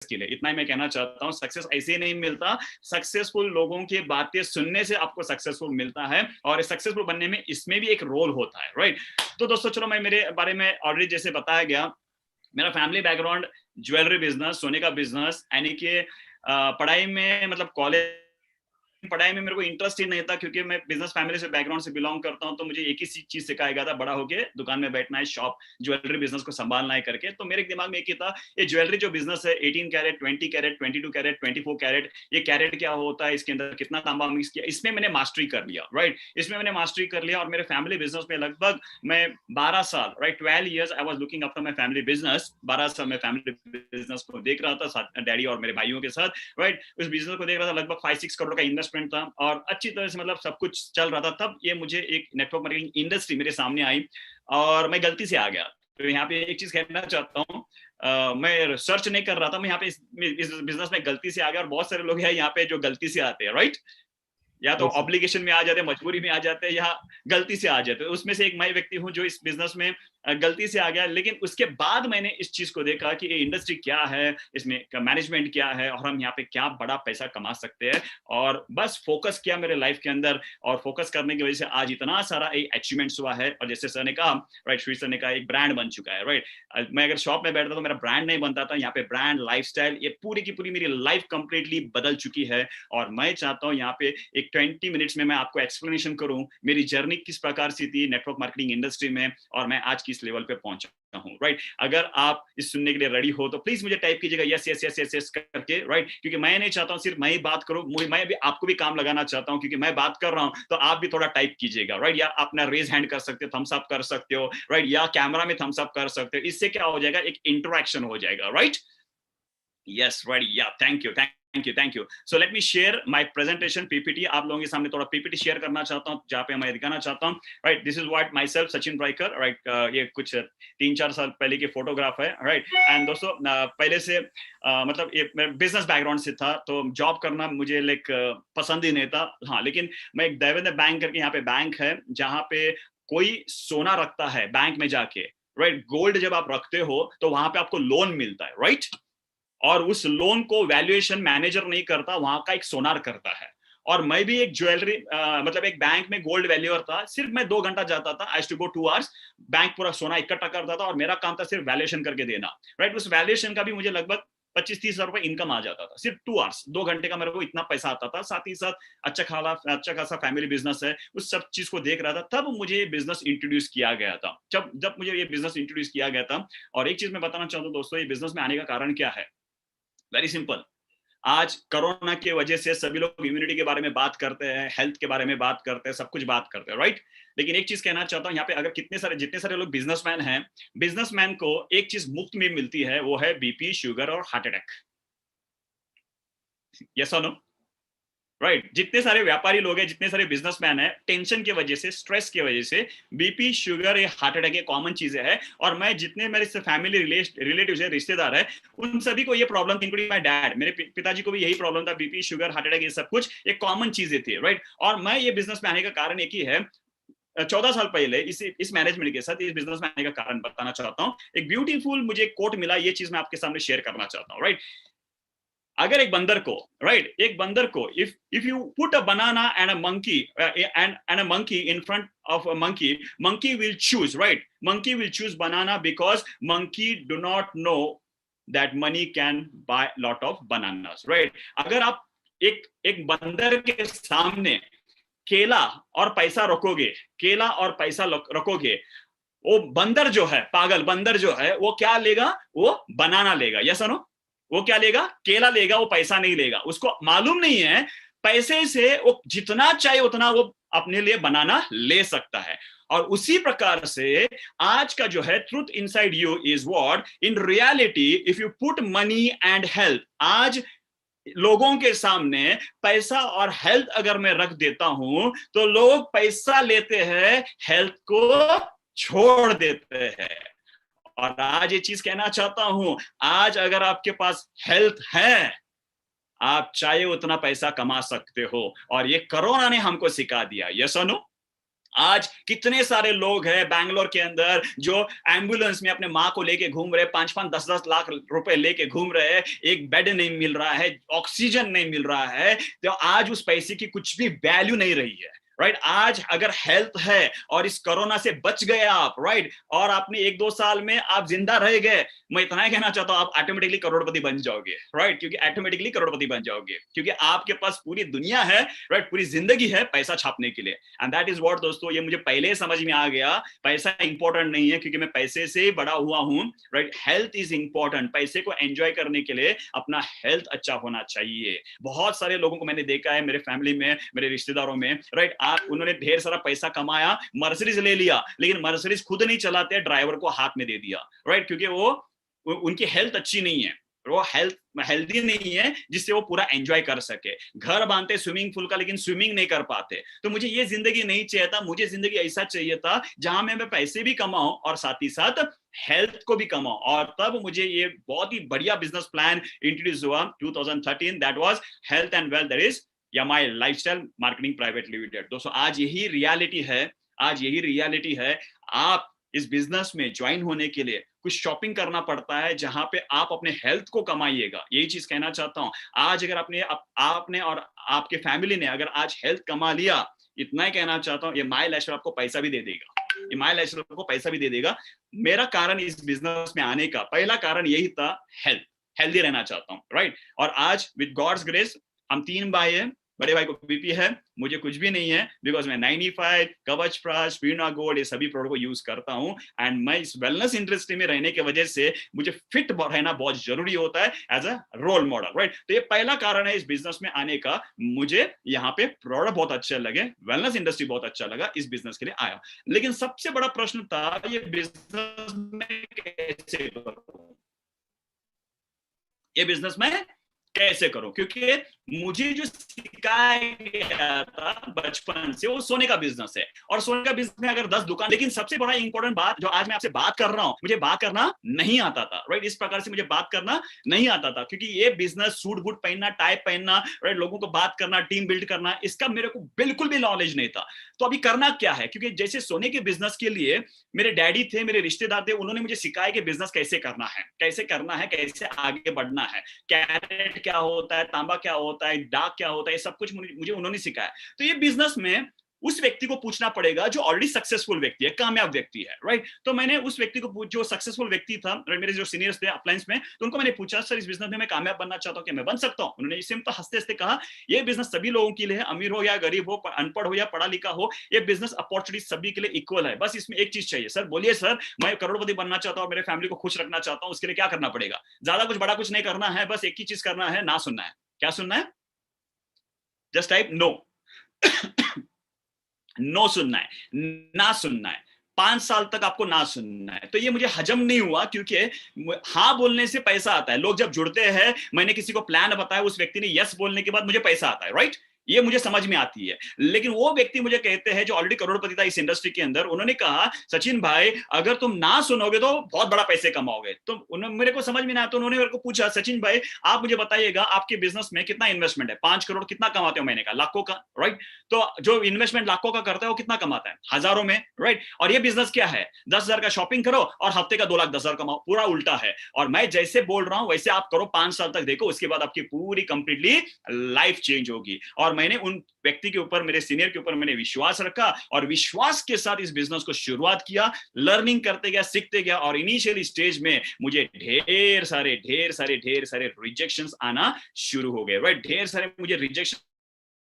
Skill है। इतना ही मैं कहना चाहता हूँ, सक्सेस ऐसे ही नहीं मिलता, सक्सेसफुल लोगों की बातें सुनने से आपको सक्सेसफुल मिलता है, और सक्सेसफुल बनने में इसमें भी एक रोल होता है, राइट। तो दोस्तों चलो, मैं मेरे बारे में ऑलरेडी जैसे बताया गया, मेरा फैमिली बैकग्राउंड ज्वेलरी बिजनेस, सोने का बिजनेस, यानी कि पढ़ाई में मतलब कॉलेज पढ़ाई में मेरे को इंटरेस्ट ही नहीं था, क्योंकि मैं बिजनेस फैमिली से बैकग्राउंड से बिलोंग करता हूं, तो मुझे एक ही चीज सिखाया गया था, बड़ा होके दुकान में बैठना है, शॉप ज्वेलरी बिजनेस को संभालना है करके। तो मेरे दिमाग में एक ही था, ये ज्वेलरी जो बिजनेस है, 18 कैरेट, 20 कैरेट, 22 कैरेट, 24 कैरेट, ये कैरेट क्या होता है, इसके अंदर कितना तांबा मिक्स किया, इसमें मैंने मास्टरी कर लिया, राइट। इसमें मैंने मास्टरी कर लिया, और मेरे फैमिली बिजनेस में लगभग मैं 12 साल, right, 12 years I was looking after my family business. 12 साल मैं फैमिली बिजनेस को देख रहा था, डैडी और मेरे भाइयों के साथ, राइट। उस बिजनेस को देख रहा था, लगभग 5-6 करोड़ का इन्वेस्टमेंट था, और अच्छी तरह से मतलब सब कुछ चल रहा था। तब ये मुझे एक नेटवर्क मार्केटिंग इंडस्ट्री मेरे सामने आई, और मैं गलती से आ गया। तो यहाँ पे एक चीज कहना चाहता हूँ, मैं सर्च नहीं कर रहा था, मैं यहाँ पे इस बिजनेस में गलती से आ गया, और बहुत सारे लोग हैं यहाँ पे जो गलती से आते हैं, राइट। या तो ऑब्लिगेशन में आ जाते हैं, मजबूरी में आ जाते हैं, या गलती से आ जाते हैं। उसमें से एक मैं व्यक्ति हूं जो इस बिजनेस में गलती से आ गया, लेकिन उसके बाद मैंने इस चीज को देखा कि ये इंडस्ट्री क्या है, इसमें मैनेजमेंट क्या है, और हम यहाँ पे क्या बड़ा पैसा कमा सकते हैं। और बस फोकस किया मेरे लाइफ के अंदर, और फोकस करने की वजह से आज इतना सारा एक अचीवमेंट्स हुआ है। और जैसे सर ने कहा, राइट, श्री सर ने कहा, एक ब्रांड बन चुका है, राइट। मैं अगर शॉप में बैठता तो मेरा ब्रांड नहीं बनता था, यहाँ पे ब्रांड, लाइफस्टाइल, ये पूरी की पूरी मेरी लाइफ कंप्लीटली बदल चुकी है। और मैं चाहता हूँ यहाँ पे एक 20 मिनट्स में मैं आपको एक्सप्लेनेशन करूं मेरी जर्नी किस प्रकार से थी नेटवर्क मार्केटिंग इंडस्ट्री में, और मैं आज किस लेवल पे पहुंचा हूं, राइट। अगर आप इस सुनने के लिए रेडी हो तो प्लीज मुझे टाइप कीजिएगा yes yes yes yes yes करके, राइट। क्योंकि मैं नहीं चाहता हूं सिर्फ मैं ही बात करूं, मैं भी आपको भी काम लगाना चाहता हूं, क्योंकि मैं बात कर रहा हूं तो आप भी थोड़ा टाइप कीजिएगा, राइट। या अपना रेज हैंड कर सकते हो, थम्स अप कर सकते हो, राइट, या कैमरा में थम्स अप कर सकते हो। इससे क्या हो जाएगा, एक इंटरेक्शन हो जाएगा, right. Yes, ready. Yeah, thank you. Thank you. So let me share my presentation PPT. आप लोगों के सामने थोड़ा PPT शेयर करना चाहता हूँ, जहाँ पे मैं दिखाना चाहता हूँ, right? This is what myself, Sachin Raikar, right? ये कुछ 3-4 साल पहले की फोटोग्राफ है, right? And दोस्तों पहले से मतलब ये मेरा बिजनेस बैकग्राउंड से था, तो जॉब करना मुझे पसंद ही नहीं था। हाँ, लेकिन मैं एक देवेंद्र बैंक करके यहाँ पे बैंक है, जहाँ पे कोई सोना रखता है बैंक में जाके, राइट। गोल्ड जब आप रखते हो तो वहां पे आपको लोन मिलता है, राइट। और उस लोन को वैल्यूएशन मैनेजर नहीं करता, वहां का एक सोनार करता है। और मैं भी एक ज्वेलरी मतलब एक बैंक में गोल्ड वैल्यूअर था। सिर्फ मैं 2 घंटा जाता था, आई टू गो 2 आवर्स, बैंक पूरा सोना इकट्ठा करता था, और मेरा काम था सिर्फ वैल्यूएशन करके देना, राइट। उस वैल्यूएशन का भी मुझे लगभग 25-30 हजार रुपए इनकम आ जाता था, सिर्फ 2 आवर्स, 2 घंटे का मेरे को इतना पैसा आता था। साथ ही साथ अच्छा खासा फैमिली बिजनेस है, उस सब चीज को देख रहा था। तब मुझे ये बिजनेस इंट्रोड्यूस किया गया था, जब मुझे ये बिजनेस इंट्रोड्यूस किया गया था। और एक चीज मैं बताना चाहता हूँ दोस्तों, ये बिजनेस में आने का कारण क्या है, वेरी सिंपल। आज कोरोना की वजह से सभी लोग इम्यूनिटी के बारे में बात करते हैं, हेल्थ के बारे में बात करते हैं, सब कुछ बात करते हैं, राइट। लेकिन एक चीज कहना चाहता हूं, यहाँ पे अगर जितने सारे लोग बिजनेसमैन हैं, बिजनेसमैन को एक चीज मुफ्त में मिलती है, वो है बीपी, शुगर और हार्ट अटैक। यस और नो, राइट। जितने सारे व्यापारी लोग हैं, जितने सारे बिजनेसमैन हैं, टेंशन की वजह से, स्ट्रेस की वजह से बीपी, शुगर, ये हार्ट अटैक ये कॉमन चीजें हैं। और मैं जितने मेरे फैमिली रिलेटिव्स है, रिश्तेदार है, उन सभी को ये प्रॉब्लम थी, इंक्लूडिंग माय डैड, मेरे पिताजी को भी यही प्रॉब्लम था, बीपी, शुगर, हार्ट अटैक, ये सब कुछ ये कॉमन चीजें थी, राइट। और मैं ये बिजनेस में आने का कारण एक ही है, 14 साल पहले इस मैनेजमेंट के साथ इस बिजनेस में आने का कारण बताना चाहता हूँ। एक ब्यूटीफुल मुझे कोट मिला, ये चीज मैं आपके सामने शेयर करना चाहता हूँ, राइट। अगर एक बंदर को, राइट, एक बंदर को if you put a banana and a monkey and a monkey in front of a monkey, monkey will choose, right, monkey will choose banana because monkey do not know that money can by lot of bananas, right. अगर आप एक बंदर के सामने केला और पैसा रखोगे, केला और पैसा रखोगे, वो बंदर जो है, पागल बंदर जो है, वो क्या लेगा, वो बनाना लेगा। यस नो, वो क्या लेगा, केला लेगा, वो पैसा नहीं लेगा। उसको मालूम नहीं है पैसे से वो जितना चाहे उतना वो अपने लिए बनाना ले सकता है। और उसी प्रकार से आज का जो है truth inside you is what in reality if you put money and health, आज लोगों के सामने पैसा और हेल्थ अगर मैं रख देता हूं तो लोग पैसा लेते हैं, हेल्थ को छोड़ देते हैं। और आज ये चीज कहना चाहता हूं, आज अगर आपके पास हेल्थ है, आप चाहे उतना पैसा कमा सकते हो। और ये कोरोना ने हमको सिखा दिया। यस और नो, आज कितने सारे लोग हैं बैंगलोर के अंदर जो एम्बुलेंस में अपने माँ को लेके घूम रहे, 5-5, 10-10 लाख रुपए लेके घूम रहे हैं, एक बेड नहीं मिल रहा है, ऑक्सीजन नहीं मिल रहा है, तो आज उस पैसे की कुछ भी वैल्यू नहीं रही है, राइट। आज अगर हेल्थ है और इस कोरोना से बच गए आप, राइट, और आपने 1-2 साल में आप जिंदा रह गए, मैं इतना ही कहना चाहता हूं, आप ऑटोमेटिकली करोड़पति बन जाओगे, राइट, क्योंकि ऑटोमेटिकली करोड़पति बन जाओगे, क्योंकि आपके पास पूरी दुनिया है, राइट, पूरी जिंदगी है पैसा छापने के लिए। एंड दैट इज व्हाट दोस्तों, ये मुझे पहले समझ में आ गया, पैसा इंपॉर्टेंट नहीं है, क्योंकि मैं पैसे से बड़ा हुआ हूं, राइट। Health is important. पैसे को एंजॉय करने के लिए अपना हेल्थ अच्छा होना चाहिए। बहुत सारे लोगों को मैंने देखा है मेरे फैमिली में, मेरे रिश्तेदारों में, राइट, आप उन्होंने ढेर सारा पैसा कमाया, मर्सिडीज ले लिया, लेकिन मर्सिडीज खुद नहीं चलाते, ड्राइवर को हाथ में दे दिया, राइट, क्योंकि वो उनकी हेल्थ अच्छी नहीं है, वो हेल्दी नहीं है जिससे वो पूरा एंजॉय कर सके। घर बांधते स्विमिंग पूल का, लेकिन स्विमिंग नहीं कर पाते। तो मुझे ये जिंदगी नहीं चाहिए था, मुझे जिंदगी ऐसा चाहिए था जहां मैं पैसे भी कमाऊं और साथ ही साथ हेल्थ को भी कमाऊं। और तब मुझे ये बहुत ही बढ़िया बिजनेस प्लान इंट्रोड्यूस हुआ 2013, that was health and wealth, that is यामाई लाइफस्टाइल मार्केटिंग प्राइवेट लिमिटेड। दोस्तों आज यही रियलिटी है, आज यही रियलिटी है। आप इस बिजनेस में ज्वाइन होने के लिए कुछ शॉपिंग करना पड़ता है, जहां पे आप अपने हेल्थ को कमाइएगा। यही चीज कहना चाहता हूं। आज अगर आपने और आपके फैमिली ने अगर आज हेल्थ कमा लिया, इतना ही कहना चाहता हूं, ये माई लाइफस्टाइल आपको पैसा भी दे देगा, ये माई लाइफस्टाइल आपको पैसा भी दे देगा। मेरा कारण इस बिजनेस में आने का पहला कारण यही था, हेल्दी रहना चाहता हूँ, राइट। और आज विद गॉड्स ग्रेस हम 3 भाई हैं। बड़े भाई को बीपी है, मुझे कुछ भी नहीं है, बिकॉज मैं 95, कवच प्राश, स्पीना गोल्ड, ये सभी प्रोडक्ट को यूज करता हूँ। एंड मैं इस वेलनेस इंडस्ट्री में रहने की वजह से मुझे फिट रहना बहुत जरूरी होता है as a role model, right. तो ये पहला कारण है इस बिजनेस में आने का। मुझे यहाँ पे प्रोडक्ट बहुत अच्छे लगे, वेलनेस इंडस्ट्री बहुत अच्छा लगा, इस बिजनेस के लिए आया। लेकिन सबसे बड़ा प्रश्न था, ये बिजनेस में कैसे करूं, ये बिजनेस में कैसे करूं, क्योंकि मुझे जो सिखाया गया था बचपन से वो सोने का बिजनेस है, और सोने का बिजनेस में अगर 10 दुकान, लेकिन सबसे बड़ा इंपॉर्टेंट बात जो आज मैं आपसे बात कर रहा हूं, मुझे बात करना नहीं आता था, राइट। इस प्रकार से मुझे बात करना नहीं आता था, क्योंकि ये बिजनेस सूट बूट पहनना, टाई पहनना, राइट, लोगों को बात करना, टीम बिल्ड करना, इसका मेरे को बिल्कुल भी नॉलेज नहीं था। तो अभी करना क्या है, क्योंकि जैसे सोने के बिजनेस के लिए मेरे डैडी थे, मेरे रिश्तेदार थे, उन्होंने मुझे सिखाया कि बिजनेस कैसे करना है, कैसे करना है, कैसे आगे बढ़ना है, कैरेट क्या होता है, तांबा क्या होता है, डाक क्या होता है, सब कुछ मुझे उन्होंने सिखाया। तो ये बिजनेस में उस व्यक्ति को पूछना पड़ेगा जो ऑलरेडी सक्सेसफुल व्यक्ति है, कामयाब व्यक्ति है, राइट। तो मैंने उस व्यक्ति को जो सक्सेसफुल व्यक्ति था, मेरे जो सीनियर्स थे अपलायंस में, तो उनको मैंने पूछा, सर इस बिजनेस में मैं कामयाब बनना चाहता हूं, क्या मैं बन सकता हूं? उन्होंने सिंपल हंसते हंसते कहा, ये बिजनेस सभी लोगों के लिए है, अमीर हो या गरीब हो, अनपढ़ हो या पढ़ा लिखा हो, ये बिजनेस अपॉर्चुनिटी सभी के लिए इक्वल है, बस इसमें एक चीज चाहिए। सर बोलिए सर, मैं करोड़पति बनना चाहता हूँ, मेरे फैमिली को खुश रखना चाहता हूँ, उसके लिए क्या करना पड़ेगा? ज्यादा कुछ बड़ा कुछ नहीं करना है, बस एक ही चीज करना है, ना सुनना है। क्या सुनना है? Just type no. नो सुनना है, ना सुनना है। 5 साल तक आपको ना सुनना है। तो ये मुझे हजम नहीं हुआ, क्योंकि हाँ बोलने से पैसा आता है। लोग जब जुड़ते हैं, मैंने किसी को प्लान बताया, उस व्यक्ति ने यस बोलने के बाद मुझे पैसा आता है, राइट। ये मुझे समझ में आती है। लेकिन वो व्यक्ति मुझे कहते हैं जो ऑलरेडी करोड़पति था इस इंडस्ट्री के अंदर, उन्होंने कहा, सचिन भाई अगर तुम ना सुनोगे तो बहुत बड़ा पैसे कमाओगे। तो उन्होंने मेरे को समझ में ना आया, तो उन्होंने मेरे को पूछा, सचिन भाई आप मुझे बताइएगा आपके बिजनेस में कितना इन्वेस्टमेंट है? 5 करोड़ कितना कमाते हो महीने का? लाखों का, राइट। तो जो इन्वेस्टमेंट लाखों का करता है वो कितना कमाता है? हजारों में, राइट। और ये बिजनेस क्या है? 10,000 का शॉपिंग करो और हफ्ते का 2,10,000 कमाओ। पूरा उल्टा है। और मैं जैसे बोल रहा हूं वैसे आप करो, 5 साल तक देखो, उसके बाद आपकी पूरी कंप्लीटली लाइफ चेंज होगी। और मैंने उन व्यक्ति के ऊपर, मेरे सीनियर के ऊपर मैंने विश्वास रखा, और विश्वास के साथ इस बिजनेस को शुरुआत किया। लर्निंग करते गया, सीखते गया, और इनिशियली स्टेज में मुझे ढेर सारे रिजेक्शंस आना शुरू हो गए, राइट। ढेर सारे मुझे रिजेक्शन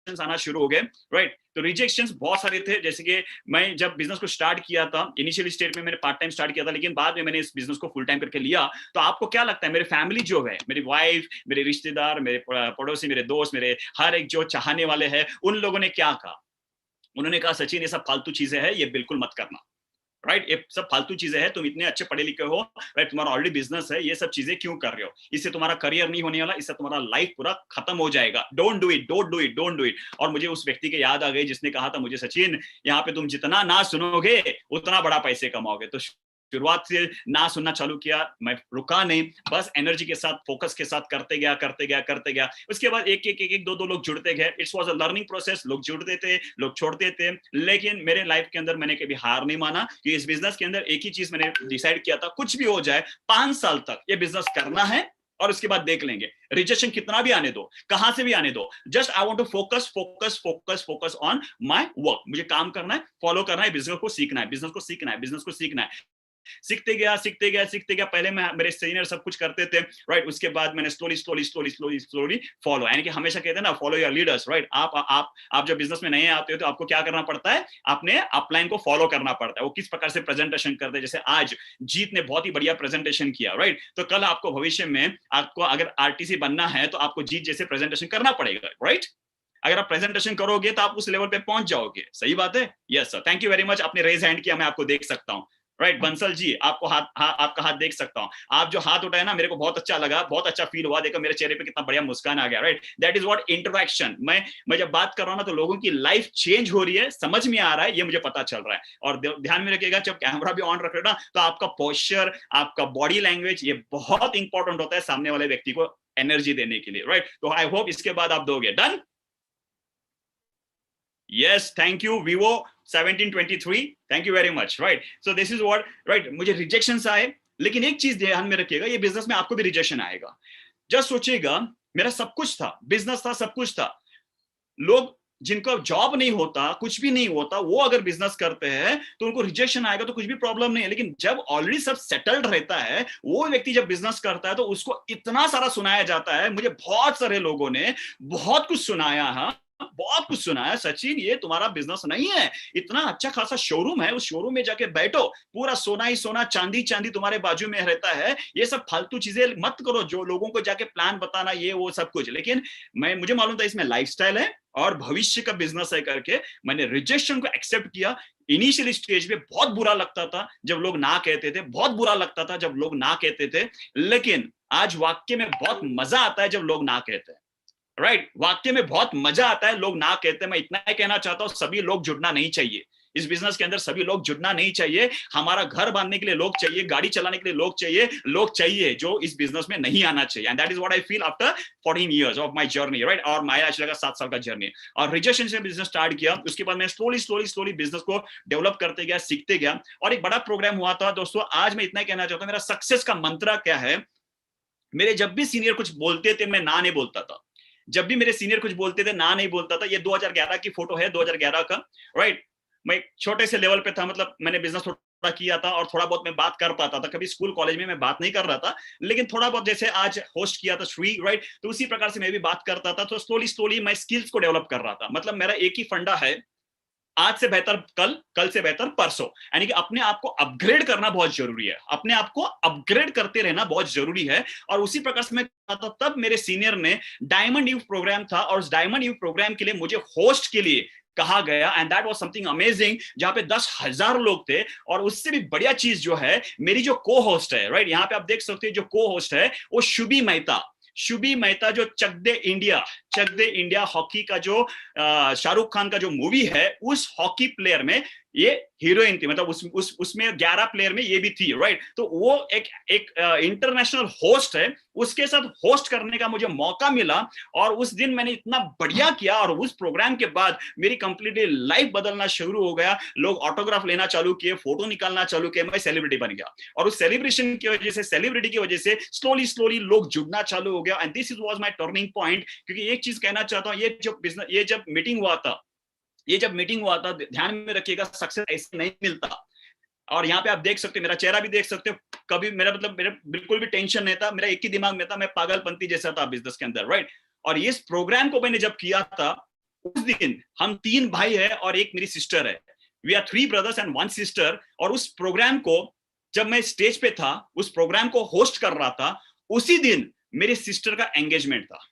आना शुरू हो गए, राइट। तो रिजेक्शंस बहुत सारे थे। जैसे कि मैं जब बिजनेस को स्टार्ट किया था, इनिशियली स्टेज में मैंने पार्ट टाइम स्टार्ट किया था, लेकिन बाद में मैंने इस बिजनेस को फुल टाइम करके लिया। तो आपको क्या लगता है, मेरे फैमिली जो है, मेरी वाइफ, मेरे रिश्तेदार, मेरे पड़ोसी, मेरे दोस्त, मेरे हर एक जो चाहने वाले हैं, उन लोगों ने क्या कहा? उन्होंने कहा, सचिन ये सब फालतू चीजें हैं, ये बिल्कुल मत करना, राइट। ये सब फालतू चीजें हैं, तुम इतने अच्छे पढ़े लिखे हो, राइट, तुम्हारा ऑलरेडी बिजनेस है, ये सब चीजें क्यों कर रहे हो? इससे तुम्हारा करियर नहीं होने वाला, इससे तुम्हारा लाइफ पूरा खत्म हो जाएगा। Don't do it, don't do it, don't do it. और मुझे उस व्यक्ति के याद आ गई जिसने कहा था मुझे, सचिन यहाँ पे तुम जितना ना सुनोगे उतना बड़ा पैसे कमाओगे। तो शुरुआत से ना सुनना चालू किया, मैं रुका नहीं, बस एनर्जी के साथ, फोकस के साथ करते गया। उसके बाद एक दो लोग जुड़ते गए। It's was a learning process. लोग जुड़ते थे, लोग छोड़ते थे, लेकिन मेरे लाइफ के अंदर मैंने कभी हार नहीं माना कि इस बिजनेस के अंदर एक ही चीज मैंने डिसाइड किया था, कुछ भी हो जाए 5 साल तक ये बिजनेस करना है और उसके बाद देख लेंगे, रिजेक्शन कितना भी आने दो, कहां से भी आने दो, just I want to focus on my work. मुझे काम करना है, फॉलो करना है, बिजनेस को सीखना है। सीखते गया। पहले मैं, मेरे सीनियर सब कुछ करते थे, राइट। उसके बाद मैंने स्लोली फॉलो, यानी कि हमेशा कहते हैं ना, फॉलो योर लीडर्स, राइट। आप जब बिजनेस में नए आते हो तो आपको क्या करना पड़ता है, अपने अपलाइन को फॉलो करना पड़ता है। वो किस प्रकार से प्रेजेंटेशन करते हैं, जैसे आज जीत ने बहुत ही बढ़िया प्रेजेंटेशन किया, राइट। तो कल आपको भविष्य में आपको अगर आरटीसी बनना है तो आपको जीत जैसे प्रेजेंटेशन करना पड़ेगा, राइट। अगर आप प्रेजेंटेशन करोगे तो आप उस लेवल पे पहुंच जाओगे। सही बात है। Yes sir, thank you very much. आपने रेज हैंड किया, मैं आपको देख सकता हूँ, राइट। बंसल जी, आपको आपका हाथ देख सकता हूं। आप जो हाथ उठाए ना, मेरे को बहुत अच्छा लगा, बहुत अच्छा फील हुआ। देखो मेरे चेहरे पे कितना बढ़िया मुस्कान आ गया, right. That is what interaction. मैं जब बात कर रहा हूं ना, तो लोगों की लाइफ चेंज हो रही है, समझ में आ रहा है, ये मुझे पता चल रहा है। और ध्यान में रखिएगा, जब कैमरा भी ऑन रख रहे हो ना, तो आपका पोस्चर, आपका बॉडी लैंग्वेज, ये बहुत इंपॉर्टेंट होता है सामने वाले व्यक्ति को एनर्जी देने के लिए, राइट। तो आई होप इसके बाद आप दोगे। Done. Yes, thank you, Vivo 1723. Thank you very much, right? So this is what, right? मुझे रिजेक्शंस आए, लेकिन एक चीज ध्यान में रखिएगा, ये बिजनेस में आपको भी रिजेक्शन आएगा। जस्ट सोचिएगा, मेरा सब कुछ था, बिजनेस था, सब कुछ था। लोग जिनको जॉब नहीं होता, कुछ भी नहीं होता, वो अगर बिजनेस करते हैं तो उनको रिजेक्शन आएगा, तो कुछ भी प्रॉब्लम नहीं है। लेकिन जब ऑलरेडी सब सेटल्ड रहता है, वो व्यक्ति जब बिजनेस करता है तो उसको इतना सारा सुनाया जाता है। मुझे बहुत सारे लोगों ने बहुत कुछ सुनाया है, बहुत कुछ सुना है, सचिन ये तुम्हारा बिजनेस नहीं है, इतना अच्छा खासा शोरूम है, उस शोरूम में जाके बैठो, पूरा सोना ही सोना, चांदी चांदी तुम्हारे बाजू में रहता है, ये सब फालतू चीजें मत करो, जो लोगों को जाके प्लान बताना, ये वो सब कुछ। लेकिन मुझे मालूम था इसमें लाइफस्टाइल है और भविष्य का बिजनेस है करके मैंने रिजेक्शन को एक्सेप्ट किया। इनिशियल स्टेज पे बहुत बुरा लगता था जब लोग ना कहते थे, बहुत बुरा लगता था जब लोग ना कहते थे, लेकिन आज वाक्य में बहुत मजा आता है जब लोग ना कहते हैं, राइट। वाक्य में बहुत मजा आता है लोग ना कहते हैं। मैं इतना ही कहना चाहता हूं, सभी लोग जुड़ना नहीं चाहिए इस बिजनेस के अंदर, सभी लोग जुड़ना नहीं चाहिए। हमारा घर बांधने के लिए लोग चाहिए, गाड़ी चलाने के लिए लोग चाहिए जो इस बिजनेस में नहीं आना चाहिए। And that is what I feel after 14 years of my journey, right. और माया आशा का 7 साल का जर्नी, और रिजेक्शन से बिजनेस स्टार्ट किया। उसके बाद मैं स्लोली बिजनेस को डेवलप करते गया, सीखते गया, और एक बड़ा प्रोग्राम हुआ था। दोस्तों आज मैं इतना ही कहना चाहता हूं, मेरा सक्सेस का मंत्र क्या है। मेरे जब भी सीनियर कुछ बोलते थे, मैं ना नहीं बोलता था। जब भी मेरे सीनियर कुछ बोलते थे, ना नहीं बोलता था। ये 2011 की फोटो है, 2011 का, राइट। मैं छोटे से लेवल पे था, मतलब मैंने बिजनेस थोड़ा किया था और थोड़ा बहुत मैं बात कर पाता था। कभी स्कूल कॉलेज में मैं बात नहीं कर रहा था, लेकिन थोड़ा बहुत, जैसे आज होस्ट किया था श्री, राइट, तो उसी प्रकार से मैं भी बात करता था। तो स्लोली मैं स्किल्स को डेवलप कर रहा था। मतलब मेरा एक ही फंडा है, आज से बेहतर कल, कल से बेहतर परसों, यानी कि अपने आप को अपग्रेड करना बहुत जरूरी है, अपने आप को अपग्रेड करते रहना बहुत जरूरी है। और उसी प्रकार से मैं था, तब मेरे सीनियर ने डायमंड यूथ प्रोग्राम था, और उस डायमंड यूथ प्रोग्राम के लिए मुझे होस्ट के लिए कहा गया, and that was something amazing, जहां पे 10,000 लोग थे। और उससे भी बढ़िया चीज जो है, मेरी जो को होस्ट है, राइट, यहाँ पे आप देख सकते हैं, जो को होस्ट है वो शुभी मेहता, जो चक दे इंडिया हॉकी का जो शाहरुख खान का जो मूवी है, उस हॉकी प्लेयर में ये हीरोइन थी, मतलब उसमें 11 प्लेयर में ये भी थी, राइट। तो वो एक इंटरनेशनल होस्ट है, उसके साथ होस्ट करने का मुझे मौका मिला। और उस दिन मैंने इतना बढ़िया किया, और उस प्रोग्राम के बाद मेरी कंप्लीटली लाइफ बदलना शुरू हो गया। लोग ऑटोग्राफ लेना चालू किए, फोटो निकालना चालू किए, मैं सेलिब्रिटी बन गया। और उस सेलिब्रेशन की वजह से, सेलिब्रिटी की वजह से स्लोली लोग जुड़ना चालू हो गया। And this was my turning point. क्योंकि एक चीज कहना चाहता हूँ, ये जब मीटिंग हुआ था, ध्यान में रखिएगा, सक्सेस ऐसे नहीं मिलता। और यहाँ पे आप देख सकते हो, मेरा चेहरा भी देख सकते हो, कभी मेरा बिल्कुल भी टेंशन नहीं था, मेरा एक ही दिमाग में था, मैं पागलपंती जैसा था बिजनेस के अंदर, राइट। और इस प्रोग्राम को मैंने जब किया था, उस दिन हम 3 भाई है और एक मेरी सिस्टर है, we are 3 brothers and 1 sister. और उस प्रोग्राम को जब मैं स्टेज पे था, उस प्रोग्राम को होस्ट कर रहा था, उसी दिन मेरे सिस्टर का एंगेजमेंट था।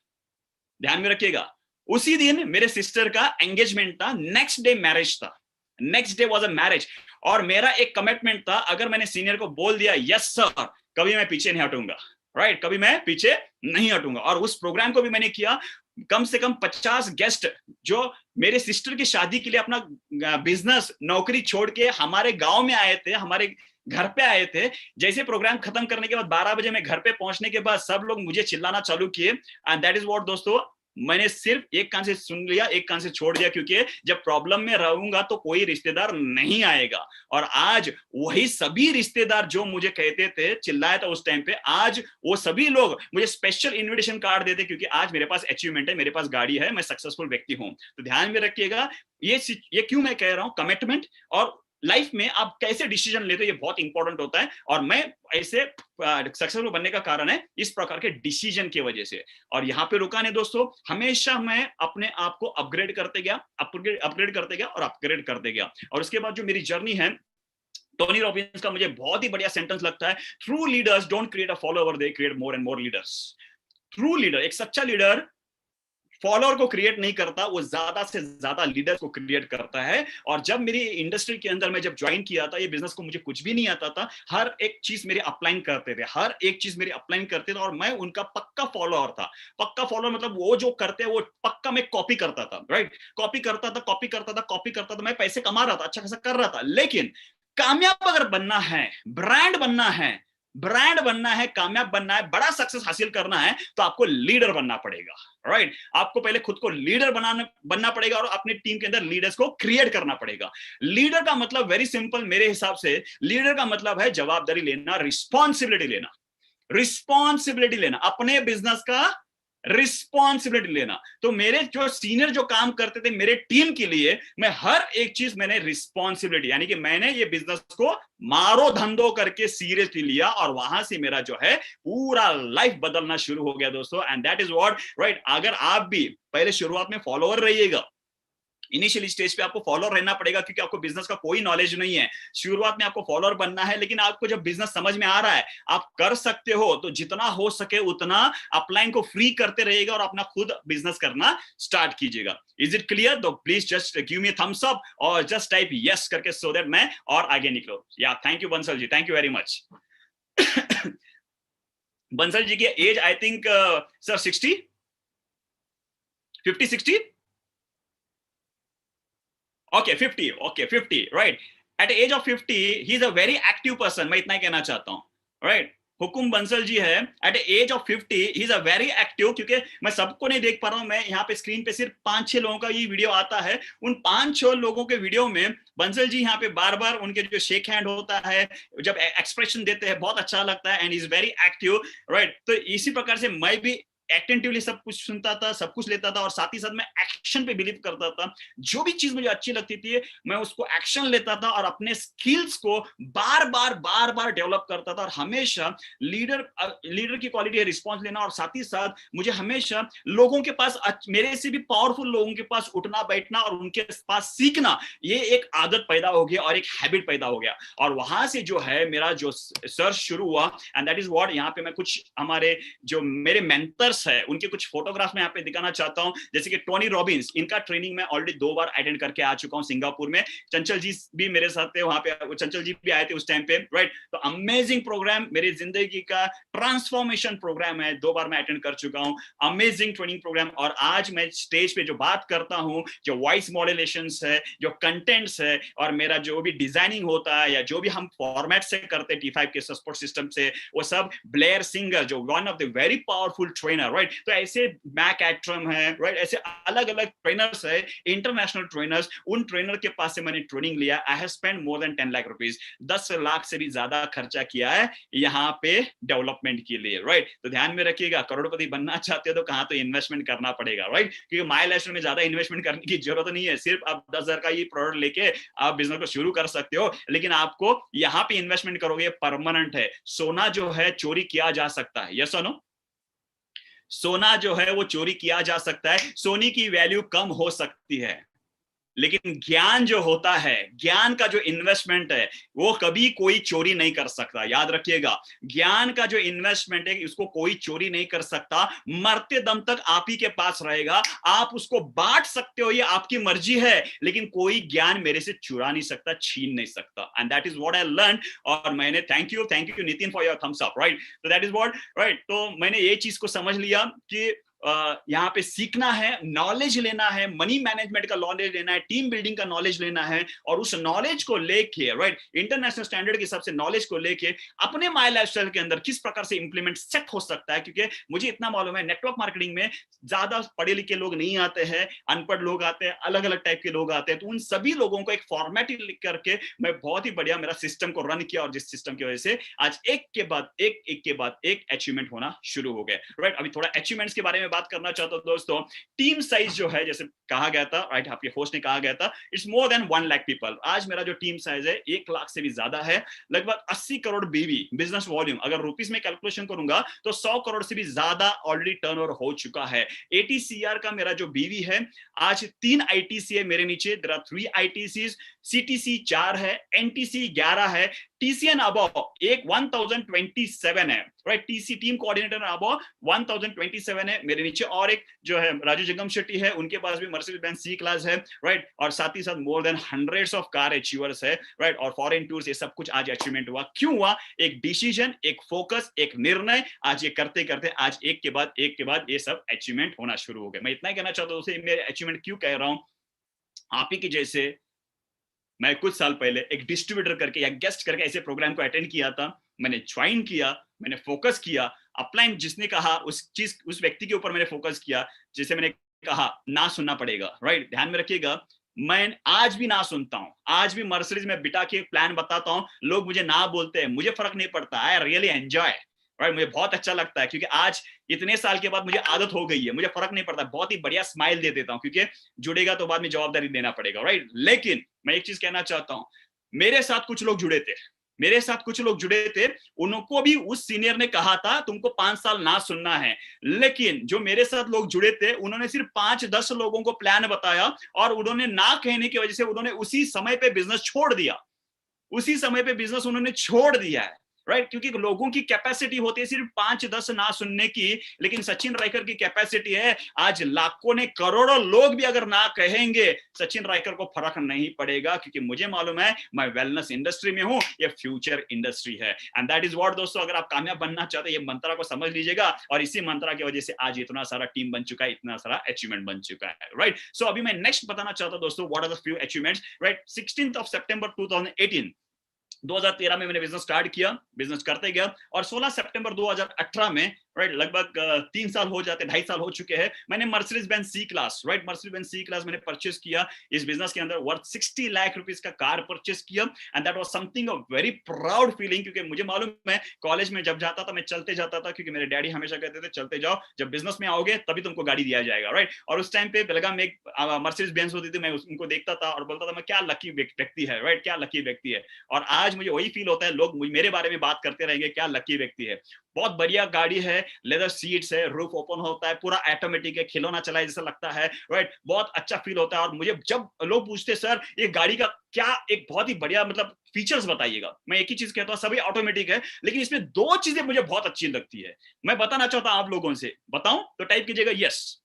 ध्यान में रखिएगा, उसी दिन मेरे सिस्टर का एंगेजमेंट था, नेक्स्ट डे मैरिज था, next day was a marriage. और मेरा एक कमिटमेंट था, अगर मैंने सीनियर को बोल दिया यस सर, कभी मैं पीछे नहीं हटूंगा, राइट, कभी मैं पीछे नहीं हटूंगा। और उस प्रोग्राम को भी मैंने किया। कम से कम 50 गेस्ट जो मेरे सिस्टर की शादी के लिए अपना बिजनेस, नौकरी छोड़ के हमारे गांव में आए थे, हमारे घर पे आए थे, जैसे प्रोग्राम खत्म करने के बाद 12 बजे मैं घर पे पहुंचने के बाद सब लोग मुझे चिल्लाना चालू किए, एंड दैट इज व्हाट दोस्तों, मैंने सिर्फ एक कान से सुन लिया, एक कान से छोड़ दिया, क्योंकि जब प्रॉब्लम में रहूंगा तो कोई रिश्तेदार नहीं आएगा। और आज वही सभी रिश्तेदार जो मुझे कहते थे, चिल्लाया था उस टाइम पे, आज वो सभी लोग मुझे स्पेशल इनविटेशन कार्ड देते, क्योंकि आज मेरे पास अचीवमेंट है, मेरे पास गाड़ी है, मैं सक्सेसफुल व्यक्ति हूं। तो ध्यान में रखिएगा, ये क्यों मैं कह रहा हूं, कमिटमेंट और लाइफ में आप कैसे डिसीजन लेते हो ये बहुत इंपॉर्टेंट होता है। और मैं ऐसे सक्सेसफुल बनने का कारण है इस प्रकार के डिसीजन की वजह से। और यहाँ पे रुका नहीं दोस्तों, हमेशा मैं अपने आप को अपग्रेड करते गया, अपग्रेड करते गया और अपग्रेड करते गया। और उसके बाद जो मेरी जर्नी है, टोनी रॉबिन्स का मुझे बहुत ही बढ़िया सेंटेंस लगता है, true leaders don't create a follower, they create more and more leaders. True leader, एक सच्चा लीडर फॉलोअर को क्रिएट नहीं करता, वो ज्यादा से ज्यादा लीडर्स को क्रिएट करता है। और जब मेरी इंडस्ट्री के अंदर मैं जब ज्वाइन किया था, ये बिजनेस को मुझे कुछ भी नहीं आता था, हर एक चीज मेरे अपलाइन करते थे, हर एक चीज मेरे अपलाइन करते थे, और मैं उनका पक्का फॉलोअर था। पक्का फॉलोअर मतलब वो जो करते हैं वो पक्का मैं कॉपी करता था, राइट, कॉपी करता था, कॉपी करता था, कॉपी करता था। मैं पैसे कमा रहा था, अच्छा खासा कर रहा था, लेकिन कामयाब अगर बनना है, ब्रांड बनना है, ब्रांड बनना है, कामयाब बनना है, बड़ा सक्सेस हासिल करना है, तो आपको लीडर बनना पड़ेगा, राइट। आपको पहले खुद को लीडर बनना पड़ेगा और अपनी टीम के अंदर लीडर्स को क्रिएट करना पड़ेगा। लीडर का मतलब वेरी सिंपल, मेरे हिसाब से लीडर का मतलब है जवाबदारी लेना, रिस्पॉन्सिबिलिटी लेना, रिस्पॉन्सिबिलिटी लेना, अपने बिजनेस का रिस्पॉन्सिबिलिटी लेना। तो मेरे जो सीनियर जो काम करते थे मेरे टीम के लिए, मैं हर एक चीज मैंने रिस्पॉन्सिबिलिटी, यानी कि मैंने ये बिजनेस को मारो धंधो करके सीरियसली लिया, और वहां से मेरा जो है पूरा लाइफ बदलना शुरू हो गया दोस्तों। And that is what, right. अगर आप भी पहले शुरुआत में फॉलोअर रहिएगा, इनिशियली स्टेज पे आपको फॉलोअर रहना पड़ेगा, क्योंकि आपको बिजनेस का कोई नॉलेज नहीं है। शुरुआत में आपको फॉलोअर बनना है, लेकिन आपको जब बिजनेस समझ में आ रहा है, आप कर सकते हो, तो जितना हो सके उतना अपलाइन को फ्री करते रहिएगा और अपना खुद बिजनेस करना स्टार्ट कीजिएगा। Is it clear? तो please just give me thumbs up और जस्ट टाइप यस करके, सो दैट मैं और आगे निकलो। या thank you Bansal ji, thank you very much. Bansal ji की as I think sir 60, 50, 60, okay 50, okay 50, right, at the age of 50 he is a very active person, मैं इतना ही कहना चाहता हूँ, right। हुकुम बंसल जी है, at the age of 50 he is a very active, क्योंकि मैं सबको नहीं देख पा रहा हूँ, मैं यहाँ पे स्क्रीन पे सिर्फ 5-6 लोगों का ये वीडियो आता है। उन 5-6 लोगों के वीडियो में बंसल जी यहाँ पे बार बार उनके जो शेक हैंड होता है, जब एक्सप्रेशन देते हैं, बहुत अच्छा लगता है, and is very active, right. तो इसी प्रकार से मैं भी एक्टिवली सब कुछ सुनता था, सब कुछ लेता था, और साथ ही साथ मैं एक्शन पे बिलीव करता था। जो भी चीज मुझे अच्छी लगती थी मैं उसको एक्शन लेता था और अपने स्किल्स को बार बार डेवलप करता था। और हमेशा लीडर की क्वालिटी है रिस्पॉन्स लेना, और साथ ही साथ मुझे हमेशा लोगों के पास, मेरे से भी पावरफुल लोगों के पास उठना बैठना और उनके पास सीखना, ये एक आदत पैदा हो गया और एक हैबिट पैदा हो गया। और वहां से जो है मेरा जो सर्च शुरू हुआ, एंड दैट इज व्हाट, यहाँ पे मैं कुछ हमारे जो मेरे मेंटर्स है उनके कुछ फोटोग्राफ में यहाँ पे दिखाना चाहता हूं। जैसे कि टोनी रॉबिन्स, इनका ट्रेनिंग मैं ऑलरेडी 2 बार अटेंड करके आ चुका हूं सिंगापुर में। चंचल जी भी मेरे साथ थे वहां पे, चंचल जी भी आए थे उस टाइम पे, राइट। तो अमेजिंग प्रोग्राम, मेरी जिंदगी का ट्रांसफॉर्मेशन प्रोग्राम है, 2 बार मैं अटेंड कर चुका हूं। Amazing training program. और आज मैं स्टेज पे जो बात करता हूं, जो वॉइस मॉड्यूलेशंस है, जो कंटेंट्स है, और मेरा जो भी डिजाइनिंग होता है, या जो भी हम फॉर्मेट से करते हैं T5 के सपोर्ट सिस्टम से, वो सब ब्लेयर सिंगर, जो one of the very powerful trainer, right. तो ऐसे मैक एट्रम है, राइट, ऐसे अलग अलग ट्रेनर्स है, इंटरनेशनल ट्रेनर्स, उन ट्रेनर के पास से मैंने ट्रेनिंग लिया। I have spend more than 10 lakh rupees, 10 lakh से भी ज्यादा खर्चा किया है यहाँ पे डेवलपमेंट के लिए, राइट। तो ध्यान में रखिएगा, करोड़पति बनना चाहते हो तो कहाँ तो इन्वेस्टमेंट करना पड़ेगा, राइट। क्योंकि माई लाइफ में ज्यादा इन्वेस्टमेंट करने की जरूरत नहीं है, सिर्फ आप 10,000 का ये प्रोडक्ट लेके आप बिजनेस को शुरू कर सकते हो। लेकिन आपको यहाँ पे इन्वेस्टमेंट करोगे, परमानेंट है। सोना जो है चोरी किया जा सकता है, यस और नो? सोना जो है वो चोरी किया जा सकता है, सोने की वैल्यू कम हो सकती है, लेकिन ज्ञान जो होता है, ज्ञान का जो इन्वेस्टमेंट है, वो कभी कोई चोरी नहीं कर सकता। याद रखिएगा, ज्ञान का जो इन्वेस्टमेंट है उसको कोई चोरी नहीं कर सकता, मरते दम तक आप ही के पास रहेगा। आप उसको बांट सकते हो, ये आपकी मर्जी है, लेकिन कोई ज्ञान मेरे से चुरा नहीं सकता, छीन नहीं सकता। And that is what I learn. और मैंने, thank you Nitin for your thumbs up, right. तो दैट इज व्हाट, राइट। तो मैंने ये चीज को समझ लिया कि यहाँ पे सीखना है, नॉलेज लेना है, मनी मैनेजमेंट का नॉलेज लेना है, टीम बिल्डिंग का नॉलेज लेना है, और उस नॉलेज को लेके राइट इंटरनेशनल स्टैंडर्ड के हिसाब से नॉलेज को लेके अपने माई लाइफस्टाइल के अंदर किस प्रकार से इंप्लीमेंट सेट हो सकता है। क्योंकि मुझे इतना मालूम है नेटवर्क मार्केटिंग में ज्यादा पढ़े लिखे लोग नहीं आते हैं, अनपढ़ लोग आते हैं, अलग अलग टाइप के लोग आते हैं। तो उन सभी लोगों को एक फॉर्मेट लिख करके मैं बहुत ही बढ़िया मेरा सिस्टम को रन किया, और जिस सिस्टम की वजह से आज एक के बाद एक अचीवमेंट होना शुरू हो गए। राइट, अभी थोड़ा अचीवमेंट्स के बारे में बात करना चाहता हूं दोस्तों। टीम साइज जो है, जैसे कहा गया था, राइट, आपके होस्ट ने कहा गया था, it's more than 1 lakh people. आज मेरा जो टीम साइज है 1 लाख से भी ज्यादा है, लगभग 80 करोड़ बीवी बिजनेस वॉल्यूम, अगर रुपीस में कैलकुलेशन करूंगा तो 100 करोड़ से भी ज्यादा ऑलरेडी टर्नओवर हो चुका है। 80 CR का मेरा जो बीवी है, आज 3 ITC है मेरे नीचे, देयर आर 3 ITCs, CTC 4 है, NTC 11 है, TCN अबव एक 1027 है, right, TC team coordinator above 1027 है मेरे नीचे, और एक जो है राजू जगम शेट्टी है, उनके पास भी मर्सिडीज बेंज C क्लास है, राइट, और साथ ही साथ more than hundreds of car achievers है, राइट, और फॉरेन टूर्स, ये सब कुछ आज अचीवमेंट हुआ। क्यों हुआ? एक डिसीजन, एक फोकस, एक निर्णय, आज ये करते करते आज एक के बाद ये सब अचीवमेंट होना शुरू हो गए। मैं इतना ही कहना चाहता हूँ, मैं अचीवमेंट क्यों कह रहा हूँ, आप ही की जैसे मैं कुछ साल पहले एक डिस्ट्रीब्यूटर करके या गेस्ट करके ऐसे प्रोग्राम को अटेंड किया था, मैंने ज्वाइन किया, मैंने फोकस किया, अपलाइन जिसने कहा उस व्यक्ति के ऊपर मैंने फोकस किया, जैसे मैंने कहा ना सुनना पड़ेगा, राइट, ध्यान में रखिएगा, मैं आज भी ना सुनता हूं, आज भी मर्सिडीज में बिठा के प्लान बताता हूं, लोग मुझे ना बोलते हैं, मुझे फर्क नहीं पड़ता, आई रियली एंजॉय, राइट, मुझे बहुत अच्छा लगता है, क्योंकि आज इतने साल के बाद मुझे आदत हो गई है, मुझे फर्क नहीं पड़ता, बहुत ही बढ़िया स्माइल दे देता हूं, क्योंकि जुड़ेगा तो बाद में जवाबदारी देना पड़ेगा, राइट। लेकिन मैं एक चीज कहना चाहता हूं, मेरे साथ कुछ लोग जुड़े थे, उनको भी उस सीनियर ने कहा था तुमको 5 साल ना सुनना है, लेकिन जो मेरे साथ लोग जुड़े थे उन्होंने सिर्फ 5-10 लोगों को प्लान बताया, और उन्होंने ना कहने की वजह से उन्होंने उसी समय पे बिजनेस छोड़ दिया है, राइट, क्योंकि लोगों की कैपेसिटी होती है सिर्फ 5-10 ना सुनने की, लेकिन सचिन राइकर की कैपेसिटी है आज लाखों ने, करोड़ों लोग भी अगर ना कहेंगे, सचिन राइकर को फर्क नहीं पड़ेगा, क्योंकि मुझे मालूम है मैं वेलनेस इंडस्ट्री में हूं, ये फ्यूचर इंडस्ट्री है, एंड दैट इज व्हाट दोस्तों, अगर आप कामयाब बनना चाहते हैं, ये मंत्रा को समझ लीजिएगा, और इसी मंत्रा की वजह से आज इतना सारा टीम बन चुका है, इतना सारा अचीवमेंट बन चुका है, राइट। सो अभी मैं नेक्स्ट बताना चाहता हूं दोस्तों, what are the few achievements, right. 16 सितंबर 2013 में मैंने बिजनेस स्टार्ट किया, बिजनेस करते गया, और 16 सितंबर 2018 में, राइट, लगभग 3 साल हो जाते, 2.5 साल हो चुके हैं, मैंने Mercedes Benz C class, right, Mercedes Benz C class मैंने परचेस किया, इस बिजनेस के अंदर वर्थ 60 लाख रुपीस का कार परचेस किया, and that was something a very proud feeling, क्योंकि मुझे मालूम है कॉलेज में जब जाता था मैं चलते जाता था, क्योंकि मेरे डैडी हमेशा कहते थे चलते जाओ, जब बिजनेस में आओगे तभी तुमको गाड़ी दिया जाएगा, राइट, और उस टाइम पे बेलगाम में एक मर्सिडीज बेंज होती थी, मैं उनको देखता था और बोलता था मैं क्या लकी व्यक्ति है, राइट, क्या लकी व्यक्ति है, और आज मुझे वही फील होता है, लोग मेरे बारे में बात करते रहेंगे क्या लकी व्यक्ति है। बहुत बढ़िया गाड़ी है, लेदर सीट्स है, रूफ ओपन होता है, पूरा ऑटोमेटिक है, खिलौना चलाए जैसा लगता है, राइट, बहुत अच्छा फील होता है। और मुझे जब लोग पूछते सर ये गाड़ी का क्या एक बहुत ही बढ़िया मतलब फीचर्स बताइएगा, मैं एक ही चीज कहता हूँ, सभी ऑटोमेटिक है, लेकिन इसमें 2 चीजें मुझे बहुत अच्छी लगती है, मैं बताना चाहता हूं आप लोगों से, बताऊं तो टाइप कीजिएगा यस।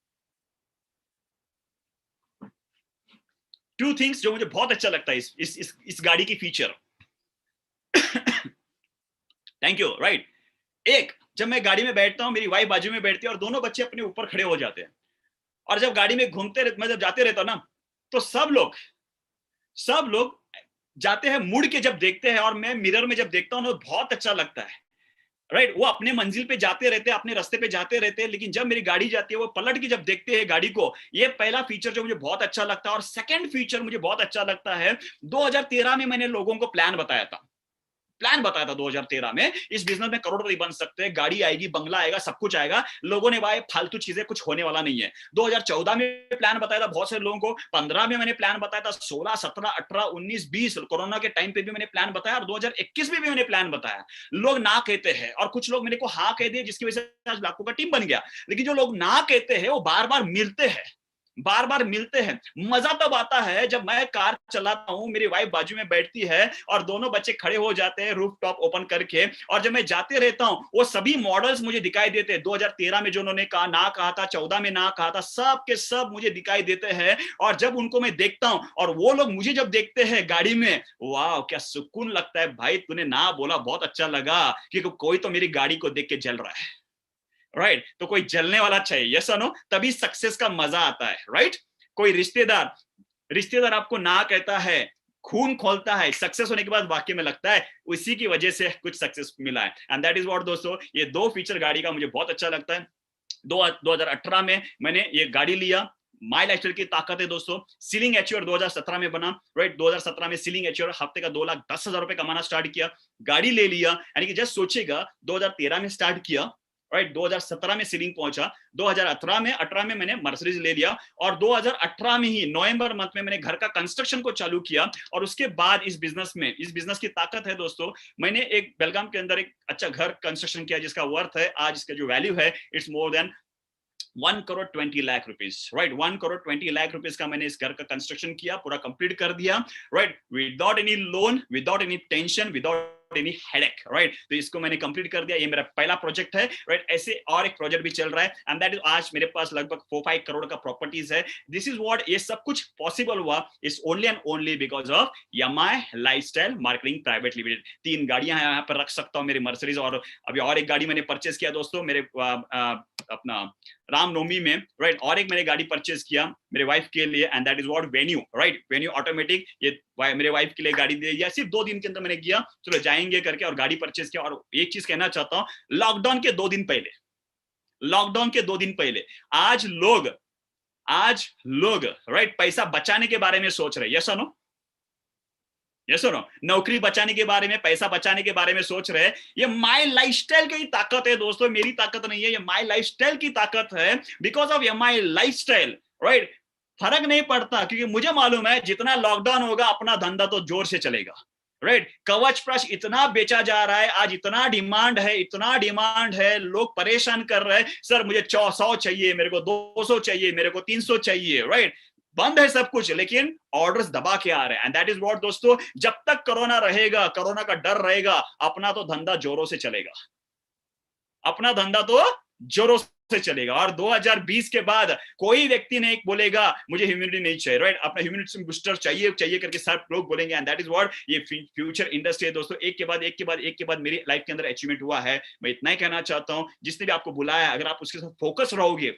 2 थिंग्स जो मुझे बहुत अच्छा लगता है इस गाड़ी की फीचर। Thank you, right. एक, जब मैं गाड़ी में बैठता हूं, मेरी वाइफ बाजू में बैठती है और दोनों बच्चे अपने ऊपर खड़े हो जाते हैं, और जब गाड़ी में मैं जब जाते रहता हूं ना, तो सब लोग जाते हैं, मुड़ के जब देखते हैं, और मैं मिरर में जब देखता हूं ना, बहुत अच्छा लगता है, राइट। वो अपने मंजिल पे जाते रहते हैं, अपने रास्ते पे जाते रहते हैं, लेकिन जब मेरी गाड़ी जाती है, वो पलट के जब देखते हैं गाड़ी को, ये पहला फीचर जो मुझे बहुत अच्छा लगता है। और सेकंड फीचर मुझे बहुत अच्छा लगता है, 2013 में मैंने लोगों को प्लान बताया था 2013 में, इस बिजनेस में करोड़पति बन सकते हैं, गाड़ी आएगी, बंगला आएगा, सब कुछ आएगा। लोगों ने भाई फालतू चीजें, कुछ होने वाला नहीं है। 2014 में प्लान बताया था बहुत सारे लोगों को, 15 में मैंने प्लान बताया था, 16, 17, 18, 19, 20 कोरोना के टाइम पे भी मैंने प्लान बताया, और 2021 में भी मैंने प्लान बताया। लोग ना कहते हैं, और कुछ लोग मेरे को हाँ कह दिए, जिसकी वजह से आज लाखों का टीम बन गया। लेकिन जो लोग ना कहते हैं, वो बार बार मिलते हैं। मजा तब आता है जब मैं कार चलाता हूं, मेरी वाइफ बाजू में बैठती है, और दोनों बच्चे खड़े हो जाते हैं रूफ टॉप ओपन करके, और जब मैं जाते रहता हूं, वो सभी मॉडल्स मुझे दिखाई देते हैं। 2013 में जो उन्होंने कहा था, 14 में ना कहा था, सब के सब मुझे दिखाई देते हैं। और जब उनको मैं देखता हूं, और वो लोग मुझे जब देखते हैं गाड़ी में, वाह क्या सुकून लगता है। भाई तूने ना बोला, बहुत अच्छा लगा, क्योंकि कोई तो मेरी गाड़ी को देख के जल रहा है। राइट तो कोई जलने वाला चाहिए, यस और नो, तभी सक्सेस का मजा आता है, राइट कोई रिश्तेदार आपको ना कहता है, खून खोलता है, सक्सेस होने के बाद वाकई में लगता है उसी की वजह से कुछ सक्सेस मिला है। एंड दैट इज व्हाट दोस्तों, ये दो फीचर गाड़ी का मुझे बहुत अच्छा लगता है। 2018 में मैंने ये गाड़ी लिया, माई लाइफस्टाइल की ताकत है दोस्तों। सीलिंग एच्योर 2017 में बना, राइट 2017 में सीलिंग एच्योर हफ्ते का 2,10,000 रुपए कमाना स्टार्ट किया, गाड़ी ले लिया। यानी कि जस्ट सोचेगा 2013 में स्टार्ट किया, राइट 2017 में सीलिंग पहुंचा, 2018 में मैंने मर्सिडीज ले लिया, और 2018 में ही नवंबर मंथ में मैंने घर का कंस्ट्रक्शन को चालू किया। और उसके बाद इस बिजनेस की ताकत है दोस्तों, मैंने एक बेलगाम के अंदर एक अच्छा घर कंस्ट्रक्शन किया जिसका वर्थ है, आज इसका जो वैल्यू है, it's more than 1,20,00,000 rupees, right 1,20,00,000 rupees का मैंने इस घर का कंस्ट्रक्शन किया, पूरा कंप्लीट कर दिया, right without any loan, without any tension, without any headache, right तो इसको मैंने कंप्लीट कर दिया। ये मेरा पहला प्रोजेक्ट है, राइट ऐसे और एक प्रोजेक्ट भी चल रहा है, एंड दैट इज आज मेरे पास लगभग 4-5 करोड़ का प्रॉपर्टीज है। दिस इज व्हाट, ये सब कुछ पॉसिबल हुआ is only and only because of Yamaha lifestyle marketing private limited. 3 गाड़ियां यहाँ पर रख सकता हूँ, मेरी मर्सिडीज, और अभी और एक गाड़ी मैंने परचेज किया दोस्तों मेरे अपना रामनवमी में, राइट और एक मैंने गाड़ी परचेज किया मेरे वाइफ के लिए, and that is what venue, right venue automatic, ये मेरे वाइफ के लिए गाड़ी दे दिया, सिर्फ 2 दिन के अंदर मैंने किया, चलो जाएंगे करके और गाड़ी परचेज किया। और एक चीज कहना चाहता हूँ, लॉकडाउन के 2 दिन पहले आज लोग राइट पैसा बचाने के बारे में सोच रहे, यस और नो, यस और नो, नौकरी बचाने के बारे में, पैसा बचाने के बारे में सोच रहे हैं। ये माई लाइफस्टाइल की ताकत है दोस्तों, मेरी ताकत नहीं है, ये माई लाइफस्टाइल की ताकत है। बिकॉज ऑफ ये माई लाइफस्टाइल, राइट फर्क नहीं पड़ता, क्योंकि मुझे मालूम है जितना लॉकडाउन होगा अपना धंधा तो जोर से चलेगा, राइट कवच प्लस इतना बेचा जा रहा है आज, इतना डिमांड है, लोग परेशान कर रहे हैं, सर मुझे 100 चाहिए, मेरे को 200 चाहिए, मेरे को 300 चाहिए, राइट बंद है सब कुछ, लेकिन ऑर्डर्स दबा के आ रहे हैं। एंड दैट इज व्हाट दोस्तों, जब तक कोरोना रहेगा, कोरोना का डर रहेगा, अपना तो धंधा जोरों से चलेगा, अपना धंधा तो जोरों से चलेगा। और 2020 के बाद कोई व्यक्ति नहीं बोलेगा मुझे ह्यूमिडिटी नहीं चाहिए, राइट अपना ह्यूमिडिटी बूस्टर चाहिए करके सब लोग बोलेंगे। एंड दैट इज व्हाट ये फ्यूचर इंडस्ट्री है दोस्तों, एक के बाद मेरी लाइफ के अंदर अचीवमेंट हुआ है। मैं इतना ही कहना चाहता हूं, जिसने भी आपको बुलाया, अगर आप उसके साथ फोकस रहोगे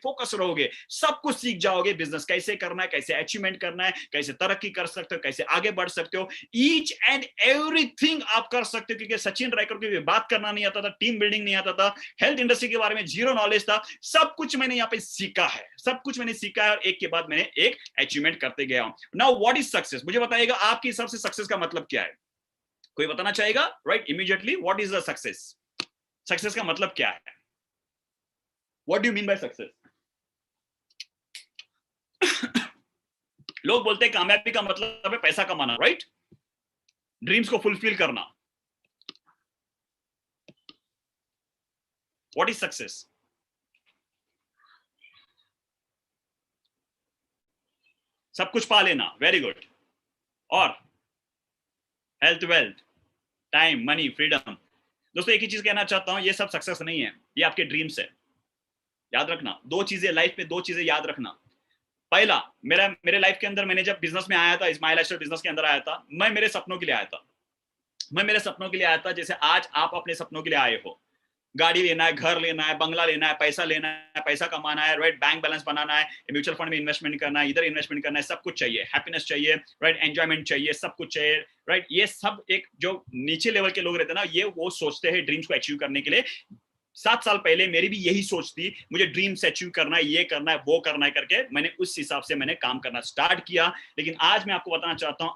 सब कुछ सीख जाओगे, बिजनेस कैसे करना है, कैसे अचीवमेंट करना है, कैसे तरक्की कर सकते हो, कैसे आगे बढ़ सकते हो, ईच एंड एवरीथिंग आप कर सकते हो। क्योंकि सचिन रायकर को बात करना नहीं आता था, टीम बिल्डिंग नहीं आता था, हेल्थ इंडस्ट्री के बारे में जीरो नॉलेज था, सब कुछ मैंने यहाँ पे सीखा है, और एक के बाद मैंने एक अचीवमेंट करते गया हूं। नाउ व्हाट इज सक्सेस, मुझे बताइएगा आपके हिसाब से सक्सेस का मतलब क्या है, कोई बताना चाहेगा, right immediately what is the success का मतलब क्या है, what do you mean by success. लोग बोलते हैं कामयाबी का मतलब है पैसा कमाना, राइट ड्रीम्स को फुलफिल करना। व्हाट इज सक्सेस, सब कुछ पा लेना, वेरी गुड, और health, wealth, time, money, freedom. दोस्तों एक ही चीज कहना चाहता हूं, ये सब सक्सेस नहीं है, ये आपके ड्रीम्स है। याद रखना 2 चीजें लाइफ में, 2 चीजें याद रखना। पहला, मेरे लाइफ के अंदर मैंने जब बिजनेस में आया था, इस माई लाइफस्टाइल बिजनेस के अंदर आया था, मैं मेरे सपनों के लिए आया था, जैसे आज आप अपने सपनों के लिए आए हो। गाड़ी लेना है, घर लेना है, बंगला लेना है, पैसा कमाना है, राइट बैंक बैलेंस बनाना है, म्यूचुअल फंड में इन्वेस्टमेंट करना है, इधर इन्वेस्टमेंट करना है, सब कुछ चाहिए, हैप्पीनेस चाहिए, राइट एंजॉयमेंट चाहिए, सब कुछ चाहिए, राइट ये सब एक जो नीचे लेवल के लोग रहते हैं ना, ये वो सोचते हैं ड्रीम्स को अचीव करने के लिए। 7 साल पहले मेरी भी यही सोच थी, मुझे ड्रीम्स अचीव करना है, ये करना है, वो करना है करके मैंने उस हिसाब से मैंने काम करना स्टार्ट किया। लेकिन आज मैं आपको बताना चाहता हूँ,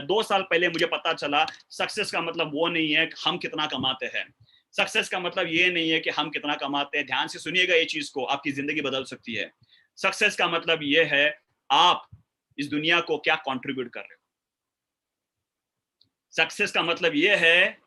2 साल पहले मुझे पता चला सक्सेस का मतलब वो नहीं है हम कितना कमाते हैं, सक्सेस का मतलब ये नहीं है कि हम कितना कमाते हैं। ध्यान से सुनिएगा ये चीज को, आपकी जिंदगी बदल सकती है। सक्सेस का मतलब ये है आप इस दुनिया को क्या कंट्रीब्यूट कर रहे हो। सक्सेस का मतलब ये है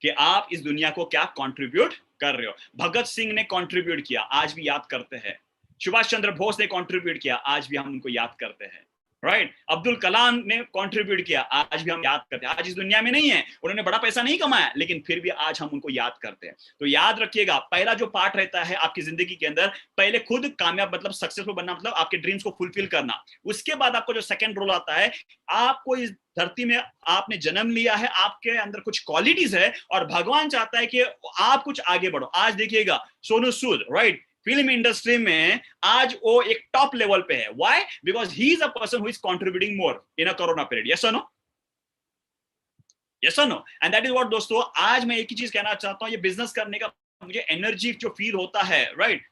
कि आप इस दुनिया को क्या कंट्रीब्यूट कर रहे हो। भगत सिंह ने कंट्रीब्यूट किया, आज भी याद करते हैं। सुभाष चंद्र बोस ने कंट्रीब्यूट किया, आज भी हम उनको याद करते हैं। राइट अब्दुल कलाम ने कंट्रीब्यूट किया, आज भी हम याद करते हैं। आज इस दुनिया में नहीं है, उन्होंने बड़ा पैसा नहीं कमाया, लेकिन फिर भी आज हम उनको याद करते हैं। तो याद रखिएगा, पहला जो पार्ट रहता है आपकी जिंदगी के अंदर, पहले खुद कामयाब मतलब सक्सेसफुल बनना, मतलब आपके ड्रीम्स को फुलफिल करना। उसके बाद आपको जो सेकंड रोल आता है, आपको इस धरती में आपने जन्म लिया है, आपके अंदर कुछ क्वालिटीज है और भगवान चाहता है कि आप कुछ आगे बढ़ो। आज देखिएगा Sonu Sood, right, film industry में आज वो एक टॉप लेवल पे है। Why? Because he is a person who is contributing more in a corona period. Yes और नो? यस और no? And that is what दोस्तों, आज मैं एक ही चीज कहना चाहता हूं, ये बिजनेस करने का मुझे एनर्जी जो फील होता है, right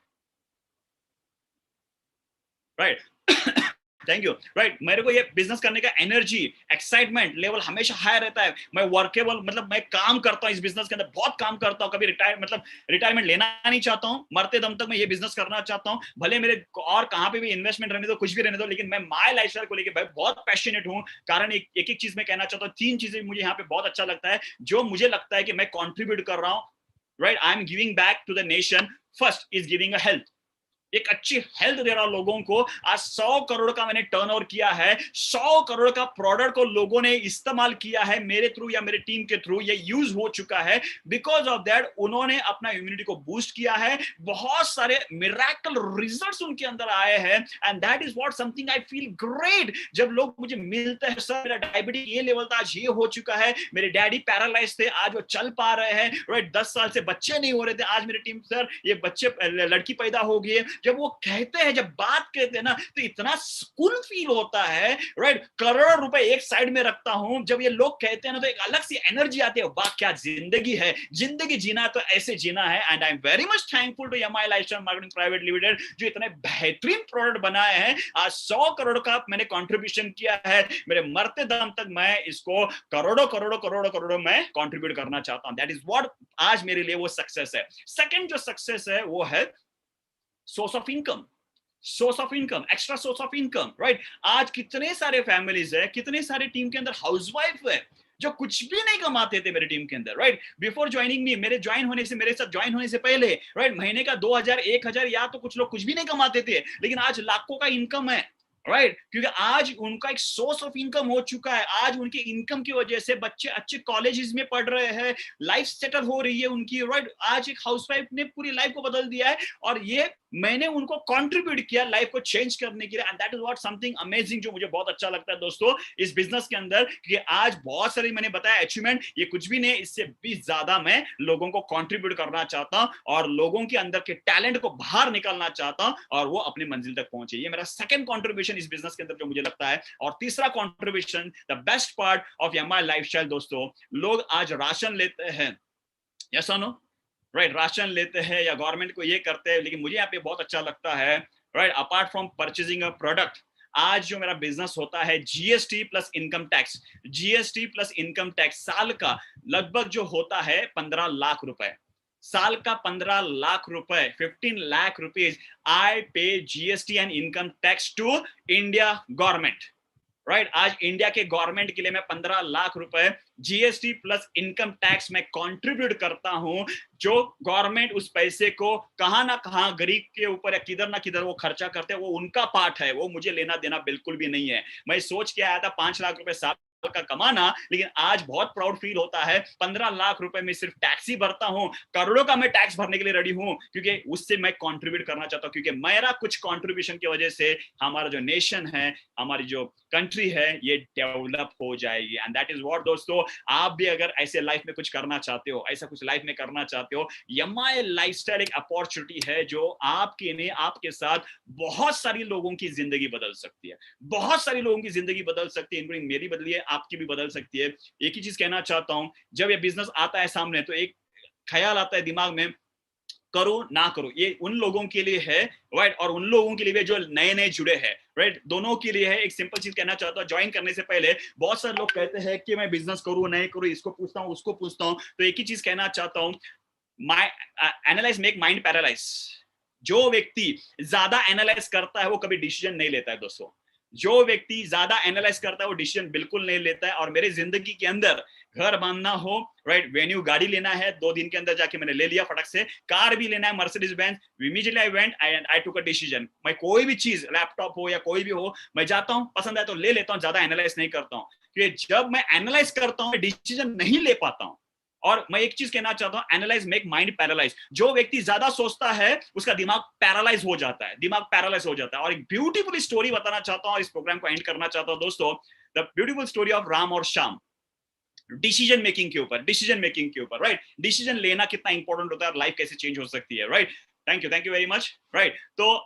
right thank you, right, मेरे को ये बिजनेस करने का एनर्जी, एक्साइटमेंट लेवल हमेशा हाई रहता है। मैं वर्केबल, मतलब मैं काम करता हूँ इस बिजनेस के अंदर, बहुत काम करता हूँ। कभी रिटायरमेंट लेना नहीं चाहता हूँ, मरते दम तक मैं ये बिजनेस करना चाहता हूँ। भले मेरे और कहाँ पे भी इन्वेस्टमेंट रहने दो, कुछ भी रहने दो, लेकिन मैं माय लाइफस्टाइल को लेकर भाई बहुत पैशनेट हूँ। कारण एक एक चीज मैं कहना चाहता हूँ, 3 चीजें मुझे यहाँ पे बहुत अच्छा लगता है, जो मुझे लगता है कि मैं कॉन्ट्रीब्यूट कर रहा हूँ, right, I am giving back to the nation. First is giving a health, एक अच्छी हेल्थ दे रहा लोगों को। आज 100 करोड़ का मैंने टर्नओवर किया है, 100 करोड़ का प्रोडक्ट को लोगों ने इस्तेमाल किया है मेरे थ्रू या मेरे टीम के थ्रू, ये यूज हो चुका है। बिकॉज ऑफ दैट उन्होंने अपना इम्यूनिटी को बूस्ट किया है, बहुत सारे मिरेकल रिजल्ट्स उनके अंदर आए हैं। And that is what something I feel great. जब लोग मुझे मिलते हैं, सर मेरा डायबिटीज ये लेवल था, आज ये हो चुका है, मेरे डैडी पैरालाइज थे, आज वो चल पा रहे हैं, राइट, 10 साल से बच्चे नहीं हो रहे थे, आज मेरी टीम, सर ये बच्चे, लड़की पैदा हो गई है। जब वो कहते हैं, जब बात कहते हैं ना, तो इतना सुकून फील होता है, राइट। करोड़ों रुपए एक साइड में रखता हूं, जब ये लोग कहते हैं ना, तो एक अलग सी एनर्जी आती है, वाह क्या जिंदगी है, जिंदगी जीना तो ऐसे जीना है। And I am very much thankful to MI lifestyle marketing private limited, जो इतने बेहतरीन प्रोडक्ट बनाए हैं। आज 100 करोड़ का मैंने कंट्रीब्यूशन किया है, मेरे मरते दम तक मैं इसको करोड़ों करोड़ों करोड़ों करोड़ों में कंट्रीब्यूट करना चाहता हूं। दैट इज व्हाट आज मेरे लिए वो सक्सेस है। सेकंड जो सक्सेस है वो है source of income, source of income, extra source of income, right. आज कितने सारे फैमिलीज है, कितने सारे टीम के अंदर हाउसवाइफ है जो कुछ भी नहीं कमाते थे मेरे टीम के अंदर, राइट। बिफोर ज्वाइनिंग मी, मेरे ज्वाइन होने से, मेरे साथ ज्वाइन होने से पहले, राइट, महीने का 2000 1000 या तो कुछ लोग कुछ भी नहीं कमाते थे, लेकिन आज लाखों का इनकम है, राइट। क्योंकि आज उनका एक सोर्स ऑफ इनकम हो चुका है। आज उनके इनकम की वजह से बच्चे अच्छे कॉलेजेस में पढ़ रहे हैं, लाइफ सेटल हो रही है उनकी, राइट। आज एक हाउसवाइफ ने पूरी लाइफ को बदल दिया है, और ये मैंने उनको कंट्रीब्यूट किया लाइफ को चेंज करने के लिए। And that is what something amazing, जो मुझे बहुत अच्छा लगता है दोस्तों इस बिजनेस के अंदर, कि आज बहुत सारी मैंने बताया अचीवमेंट, ये कुछ भी नहीं, इससे भी ज्यादा मैं लोगों को कंट्रीब्यूट करना चाहता हूं और लोगों के अंदर के टैलेंट को बाहर निकालना चाहता हूं और वो अपनी मंजिल तक पहुंचे। ये मेरा सेकंड कंट्रीब्यूशन इस बिजनेस के अंदर जो मुझे लगता है। और तीसरा contribution, the best part of MI lifestyle दोस्तों, लोग आज राशन लेते हैं, यस और नो, राइट, राशन लेते हैं या गवर्नमेंट को ये करते हैं, लेकिन मुझे यहाँ पे बहुत अच्छा लगता है, right, apart from purchasing a product, आज जो मेरा बिजनेस होता है GST plus income tax, GST plus income tax, साल का लगभग जो होता है 15 लाख रुपए, साल का 15 लाख रुपए, 15 lakh rupees I pay GST and income tax to India government, right. आज इंडिया के गवर्नमेंट के लिए मैं 15 लाख रुपए जीएसटी प्लस इनकम टैक्स में कंट्रीब्यूट करता हूं। जो गवर्नमेंट उस पैसे को कहां ना कहां गरीब के ऊपर या किधर ना किधर वो खर्चा करते हैं, वो उनका पार्ट है, वो मुझे लेना देना बिल्कुल भी नहीं है। मैं सोच के आया था 5 लाख रुपए साल का कमाना, लेकिन आज बहुत प्राउड फील होता है 15 लाख रुपए में सिर्फ टैक्स ही भरता हूं, करोड़ों का मैं टैक्स भरने के लिए रेडी हूं, क्योंकि उससे मैं कंट्रीब्यूट करना चाहता हूं, क्योंकि मेरा कुछ कंट्रीब्यूशन की वजह से हमारा जो नेशन है, हमारी जो कंट्री है, ये डेवलप हो जाएगी। एंड दैट इज व्हाट दोस्तों, आप भी अगर ऐसे लाइफ में कुछ करना चाहते हो, ऐसा कुछ लाइफ में करना चाहते हो, एमआई लाइफस्टाइल एक अपॉर्चुनिटी है जो आपके ने आपके साथ बहुत सारी लोगों की जिंदगी बदल सकती है, बहुत सारी लोगों की जिंदगी बदल सकती है, इंक्लूडिंग मेरी बदली है, आपकी भी बदल सकती है। एक ही चीज कहना चाहता हूं, जब ये बिजनेस आता है सामने, तो एक ख्याल आता है दिमाग में, करो ना करो, ये उन लोगों के लिए है, राइट, और उन लोगों के लिए जो नए नए जुड़े हैं, राइट, दोनों के लिए है। एक सिंपल चीज कहना चाहता हूँ, ज्वाइन करने से पहले बहुत सारे लोग कहते हैं कि मैं बिजनेस करूँ नहीं करूँ, इसको पूछता हूँ उसको पूछता हूँ, तो एक ही चीज कहना चाहता हूँ, एनालाइज मेक माइंड पैरालाइज। जो व्यक्ति ज्यादा एनालाइज करता है वो कभी डिसीजन नहीं लेता है दोस्तों। जो व्यक्ति ज्यादा एनालाइज करता है वो डिसीजन बिल्कुल नहीं लेता है। और मेरे जिंदगी के अंदर घर बांधना हो, राइट, वेन्यू गाड़ी लेना है, 2 दिन के अंदर जाके मैंने ले लिया फटक से। कार भी लेना है, Mercedes Benz, immediately I went and I took a decision. मैं कोई भी चीज, लैपटॉप हो या कोई भी हो, मैं जाता हूं, पसंद आए तो ले लेता हूं, ज्यादा एनालाइज नहीं करता हूं। क्योंकि जब मैं एनालाइज करता हूं, डिसीजन नहीं ले पाता हूं। और मैं एक चीज कहना चाहता हूं, एनालाइज मेक माइंड पैरालाइज। जो व्यक्ति ज्यादा सोचता है उसका दिमाग पैरालाइज हो जाता है, दिमाग पैरालाइज हो जाता है। और एक ब्यूटीफुल स्टोरी बताना चाहता हूं और इस प्रोग्राम को एंड करना चाहता हूं दोस्तों, the beautiful story of Ram और श्याम। डिसीजन मेकिंग के ऊपर, राइट, डिसीजन लेना कितना इंपॉर्टेंट होता है और लाइफ कैसे चेंज हो सकती है, right. Thank you very much, right. तो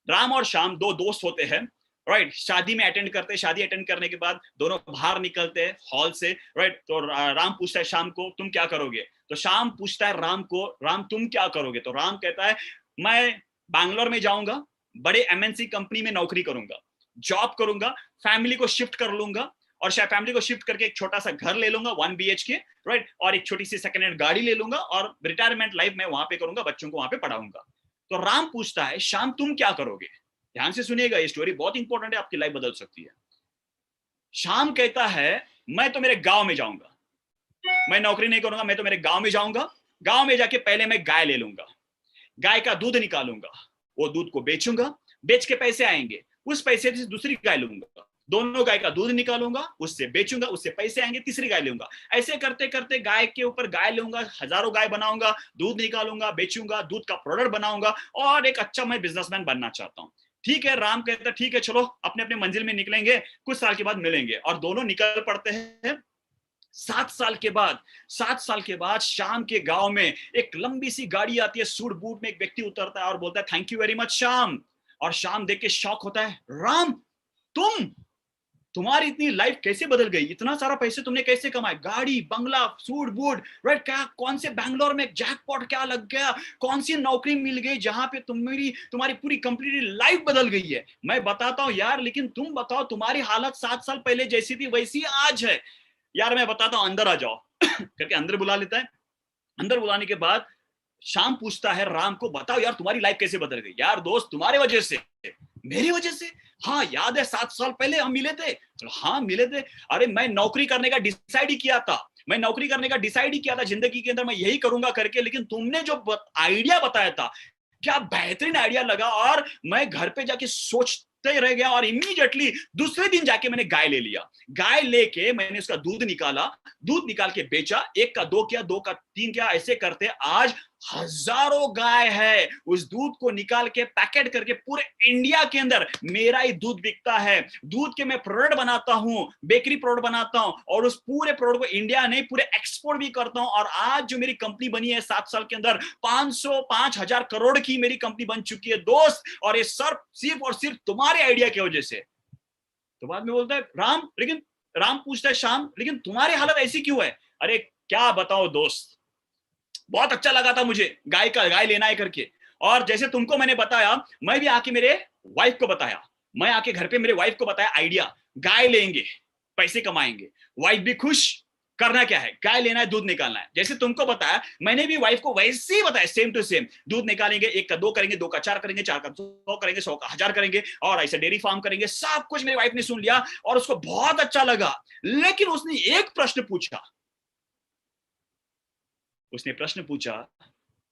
राम और श्याम 2 दोस्त होते हैं, राइट, शादी में अटेंड करते हैं। शादी अटेंड करने के बाद दोनों बाहर निकलते हैं हॉल से, राइट। तो राम पूछता है श्याम को, तुम क्या करोगे? तो श्याम पूछता है राम को, राम तुम क्या करोगे? तो राम कहता है, मैं बैंगलोर में जाऊंगा, बड़े एमएनसी कंपनी में नौकरी करूंगा, जॉब करूंगा, फैमिली को शिफ्ट कर लूंगा, और शायद फैमिली को शिफ्ट करके एक छोटा सा घर ले लूंगा 1 BHK, राइट, और एक छोटी सी सेकंड हैंड गाड़ी ले लूंगा, और रिटायरमेंट लाइफ में वहां पे करूंगा, बच्चों को वहां पे पढ़ाऊंगा। तो राम पूछता है, श्याम तुम क्या करोगे? ध्यान से सुनिएगा, ये स्टोरी बहुत इंपॉर्टेंट है, आपकी लाइफ बदल सकती है। श्याम कहता है, मैं तो मेरे गांव में जाऊंगा, मैं नौकरी नहीं करूंगा, मैं तो मेरे गांव में जाऊंगा। गांव में जाके पहले मैं गाय ले लूंगा, गाय का दूध निकालूंगा, वो दूध को बेचूंगा, बेच के पैसे आएंगे, उस पैसे से दूसरी गाय लूंगा, दोनों गाय का दूध निकालूंगा, उससे बेचूंगा, उससे पैसे आएंगे, तीसरी गाय लूंगा। ऐसे करते करते गाय के ऊपर गाय लूंगा, हजारों गाय बनाऊंगा, दूध निकालूंगा, बेचूंगा, दूध का प्रोडक्ट बनाऊंगा, और एक अच्छा मैं बिजनेसमैन बनना चाहता हूं। ठीक है, राम कहता है, ठीक है, चलो अपने अपने मंजिल में निकलेंगे, कुछ साल के बाद मिलेंगे। और दोनों निकल पड़ते हैं। 7 साल के बाद श्याम के गांव में एक लंबी सी गाड़ी आती है, सूट बूट में एक व्यक्ति उतरता है और बोलता है, thank you very much Shyam. और श्याम देख के शॉक होता है, राम तुम्हारी इतनी लाइफ कैसे बदल गई? इतना सारा पैसे तुमने कैसे कमाए? गाड़ी, बंगला, सूट बूट, राइट, क्या कौन से बैंगलोर में जैकपॉट क्या लग गया? कौन सी नौकरी मिल गई जहां पे तुम्हारी पूरी कंप्लीट लाइफ बदल गई है? मैं बताता हूं यार, लेकिन तुम बताओ, तुम्हारी हालत 7 साल पहले जैसी थी वैसी आज है। यार मैं बताता हूं, अंदर आ जाओ करके अंदर बुला लेता है। अंदर बुलाने के बाद श्याम पूछता है राम को, बताओ यार तुम्हारी लाइफ कैसे बदल गई? यार दोस्त, तुम्हारे वजह से। मेरी वजह से? हाँ याद है 7 साल पहले हम मिले थे। हाँ मिले थे। अरे मैं नौकरी करने का डिसाइड ही किया था, जिंदगी के अंदर मैं यही करूंगा करके। लेकिन तुमने जो आइडिया बताया था, क्या बेहतरीन आइडिया लगा, और मैं घर पे जाके सोचते रह गया, और इमीडिएटली दूसरे दिन जाके मैंने गाय ले लिया। गाय लेके मैंने उसका दूध निकाल के बेचा। 1 का 2 किया, 2 का 3 किया, ऐसे करते आज हजारों गाय है। उस दूध को निकाल के पैकेट करके पूरे इंडिया के अंदर मेरा ही दूध बिकता है। दूध के मैं प्रोडक्ट बनाता हूं, बेकरी प्रोडक्ट बनाता हूं, और उस पूरे प्रोडक्ट को इंडिया नहीं पूरे एक्सपोर्ट भी करता हूं। और आज जो मेरी कंपनी बनी है 7 साल के अंदर, 5,000 करोड़ की मेरी कंपनी बन चुकी है दोस्त, और ये सिर्फ और सिर्फ तुम्हारे आइडिया की वजह से। तो बाद में बोलता है राम पूछता है श्याम, लेकिन तुम्हारी हालत ऐसी क्यों है? अरे क्या बताओ दोस्त, बहुत अच्छा लगा था मुझे गाय लेना है करके। और जैसे तुमको मैंने बताया, मैं भी आके मेरे वाइफ को बताया, मैं आके घर पे मेरे वाइफ को बताया आइडिया, गाय लेंगे, पैसे कमाएंगे। वाइफ भी खुश। करना क्या है? गाय लेना है, दूध निकालना है। जैसे तुमको बताया, मैंने भी वाइफ को वैसे ही बताया, सेम टू सेम। दूध निकालेंगे, 1 का 2 करेंगे, 2 का 4 करेंगे, 4 का 100 करेंगे, 100 का 1000 करेंगे, और ऐसे डेयरी फार्म करेंगे। सब कुछ मेरी वाइफ ने सुन लिया और उसको बहुत अच्छा लगा। लेकिन उसने एक प्रश्न पूछा,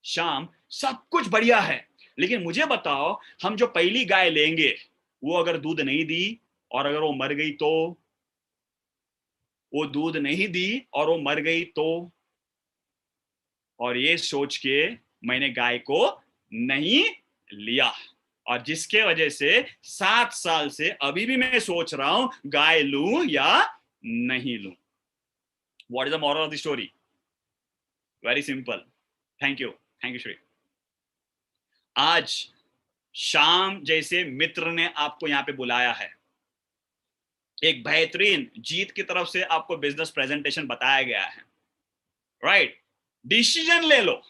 श्याम सब कुछ बढ़िया है, लेकिन मुझे बताओ, हम जो पहली गाय लेंगे वो अगर दूध नहीं दी और अगर वो मर गई तो? वो दूध नहीं दी और वो मर गई तो? और ये सोच के मैंने गाय को नहीं लिया, और जिसके वजह से 7 साल से अभी भी मैं सोच रहा हूं गाय लूं या नहीं लूं। What is the moral of the story? Very simple. Thank you Shri. आज श्याम जैसे मित्र ने आपको यहां पे बुलाया है, एक बेहतरीन जीत की तरफ से आपको बिजनेस प्रेजेंटेशन बताया गया है, राइट। डिसीजन ले लो।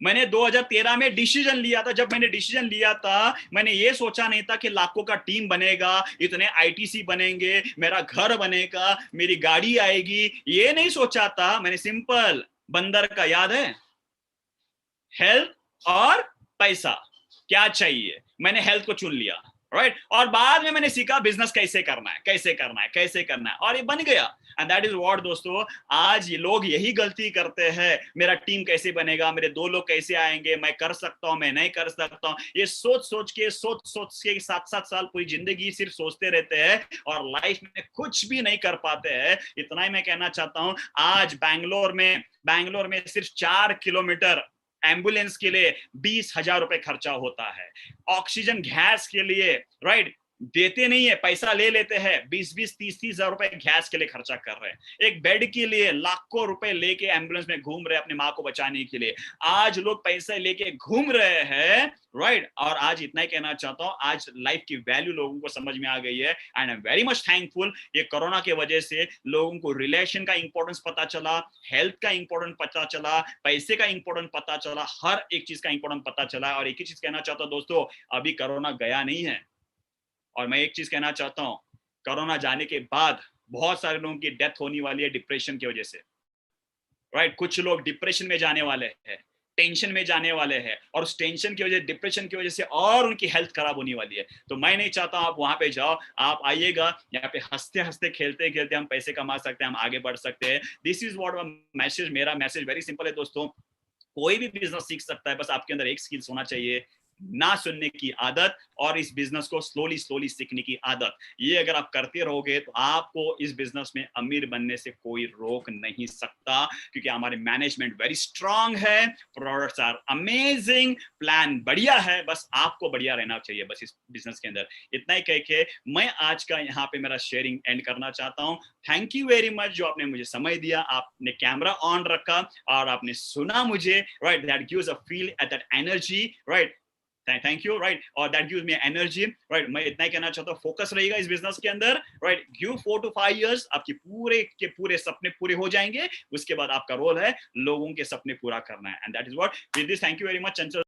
मैंने 2013 में डिसीजन लिया था। जब मैंने डिसीजन लिया था, मैंने ये सोचा नहीं था कि लाखों का टीम बनेगा, इतने आईटीसी बनेंगे, मेरा घर बनेगा, मेरी गाड़ी आएगी, ये नहीं सोचा था। मैंने सिंपल बंदर का, याद है, हेल्थ और पैसा, क्या चाहिए? मैंने हेल्थ को चुन लिया, राइट और बाद में मैंने सीखा बिजनेस कैसे करना है, कैसे करना है, कैसे करना है, और ये बन गया। एंड दैट इज व्हाट दोस्तों, आज ये लोग यही गलती करते हैं, मेरा टीम कैसे बनेगा, मेरे 2 लोग कैसे आएंगे, मैं कर सकता हूं, मैं नहीं कर सकता हूं, ये सोच सोच के 7-7 साल पूरी जिंदगी सिर्फ सोचते रहते हैं और लाइफ में कुछ भी नहीं कर पाते हैं। इतना ही मैं कहना चाहता हूं, आज बैंगलोर में सिर्फ 4 किलोमीटर एम्बुलेंस के लिए 20,000 रुपए खर्चा होता है। ऑक्सीजन गैस के लिए राइट देते नहीं है, पैसा ले लेते हैं, 20-30 हजार रुपए गैस के लिए खर्चा कर रहे हैं। एक बेड के लिए लाखों रुपए लेके एम्बुलेंस में घूम रहे हैं अपनी माँ को बचाने के लिए। आज लोग पैसे लेके घूम रहे हैं राइट और आज इतना ही कहना चाहता हूं, आज लाइफ की वैल्यू लोगों को समझ में आ गई है and I am very much thankful. ये कोरोना के वजह से लोगों को रिलेशन का इंपॉर्टेंस पता चला, हेल्थ का इंपॉर्टेंस पता चला, पैसे का इंपॉर्टेंस पता चला, हर एक चीज का इंपॉर्टेंस पता चला। और एक ही चीज कहना चाहता हूं दोस्तों, अभी कोरोना गया नहीं है। और मैं एक चीज कहना चाहता हूं, कोरोना जाने के बाद बहुत सारे लोगों की डेथ होने वाली है डिप्रेशन की वजह से राइट। कुछ लोग डिप्रेशन में जाने वाले हैं, टेंशन में जाने वाले हैं, और उस टेंशन की वजह, डिप्रेशन की वजह से और उनकी हेल्थ खराब होने वाली है। तो मैं नहीं चाहता आप वहां पे जाओ, आप आइएगा यहाँ पे हंसते हंसते खेलते खेलते हम पैसे कमा सकते हैं, हम आगे बढ़ सकते हैं। दिस इज व्हाट मैसेज, मेरा मैसेज वेरी सिंपल है दोस्तों, कोई भी बिजनेस सीख सकता है, बस आपके अंदर एक स्किल्स होना चाहिए, ना सुनने की आदत और इस बिजनेस को स्लोली स्लोली सीखने की आदत। ये अगर आप करते रहोगे तो आपको इस बिजनेस में अमीर बनने से कोई रोक नहीं सकता, क्योंकि हमारे मैनेजमेंट वेरी स्ट्रांग है, प्रोडक्ट्स आर अमेजिंग, प्लान बढ़िया है, बस आपको बढ़िया रहना चाहिए बस इस बिजनेस के अंदर। इतना ही कह के मैं आज का यहाँ पे मेरा शेयरिंग एंड करना चाहता हूँ। थैंक यू वेरी मच जो आपने मुझे समय दिया, आपने कैमरा ऑन रखा और आपने सुना मुझे right. That gives a feel at that energy right. Thank you right और that gives me energy right. मैं इतना ही कहना चाहता हूँ, फोकस रहेगा इस बिजनेस के अंदर राइट। गिव 4 to 5 years, आपकी पूरे के पूरे सपने पूरे हो जाएंगे। उसके बाद आपका रोल है लोगों के सपने पूरा करना है। And that is what with this, thank you very much Chanchal.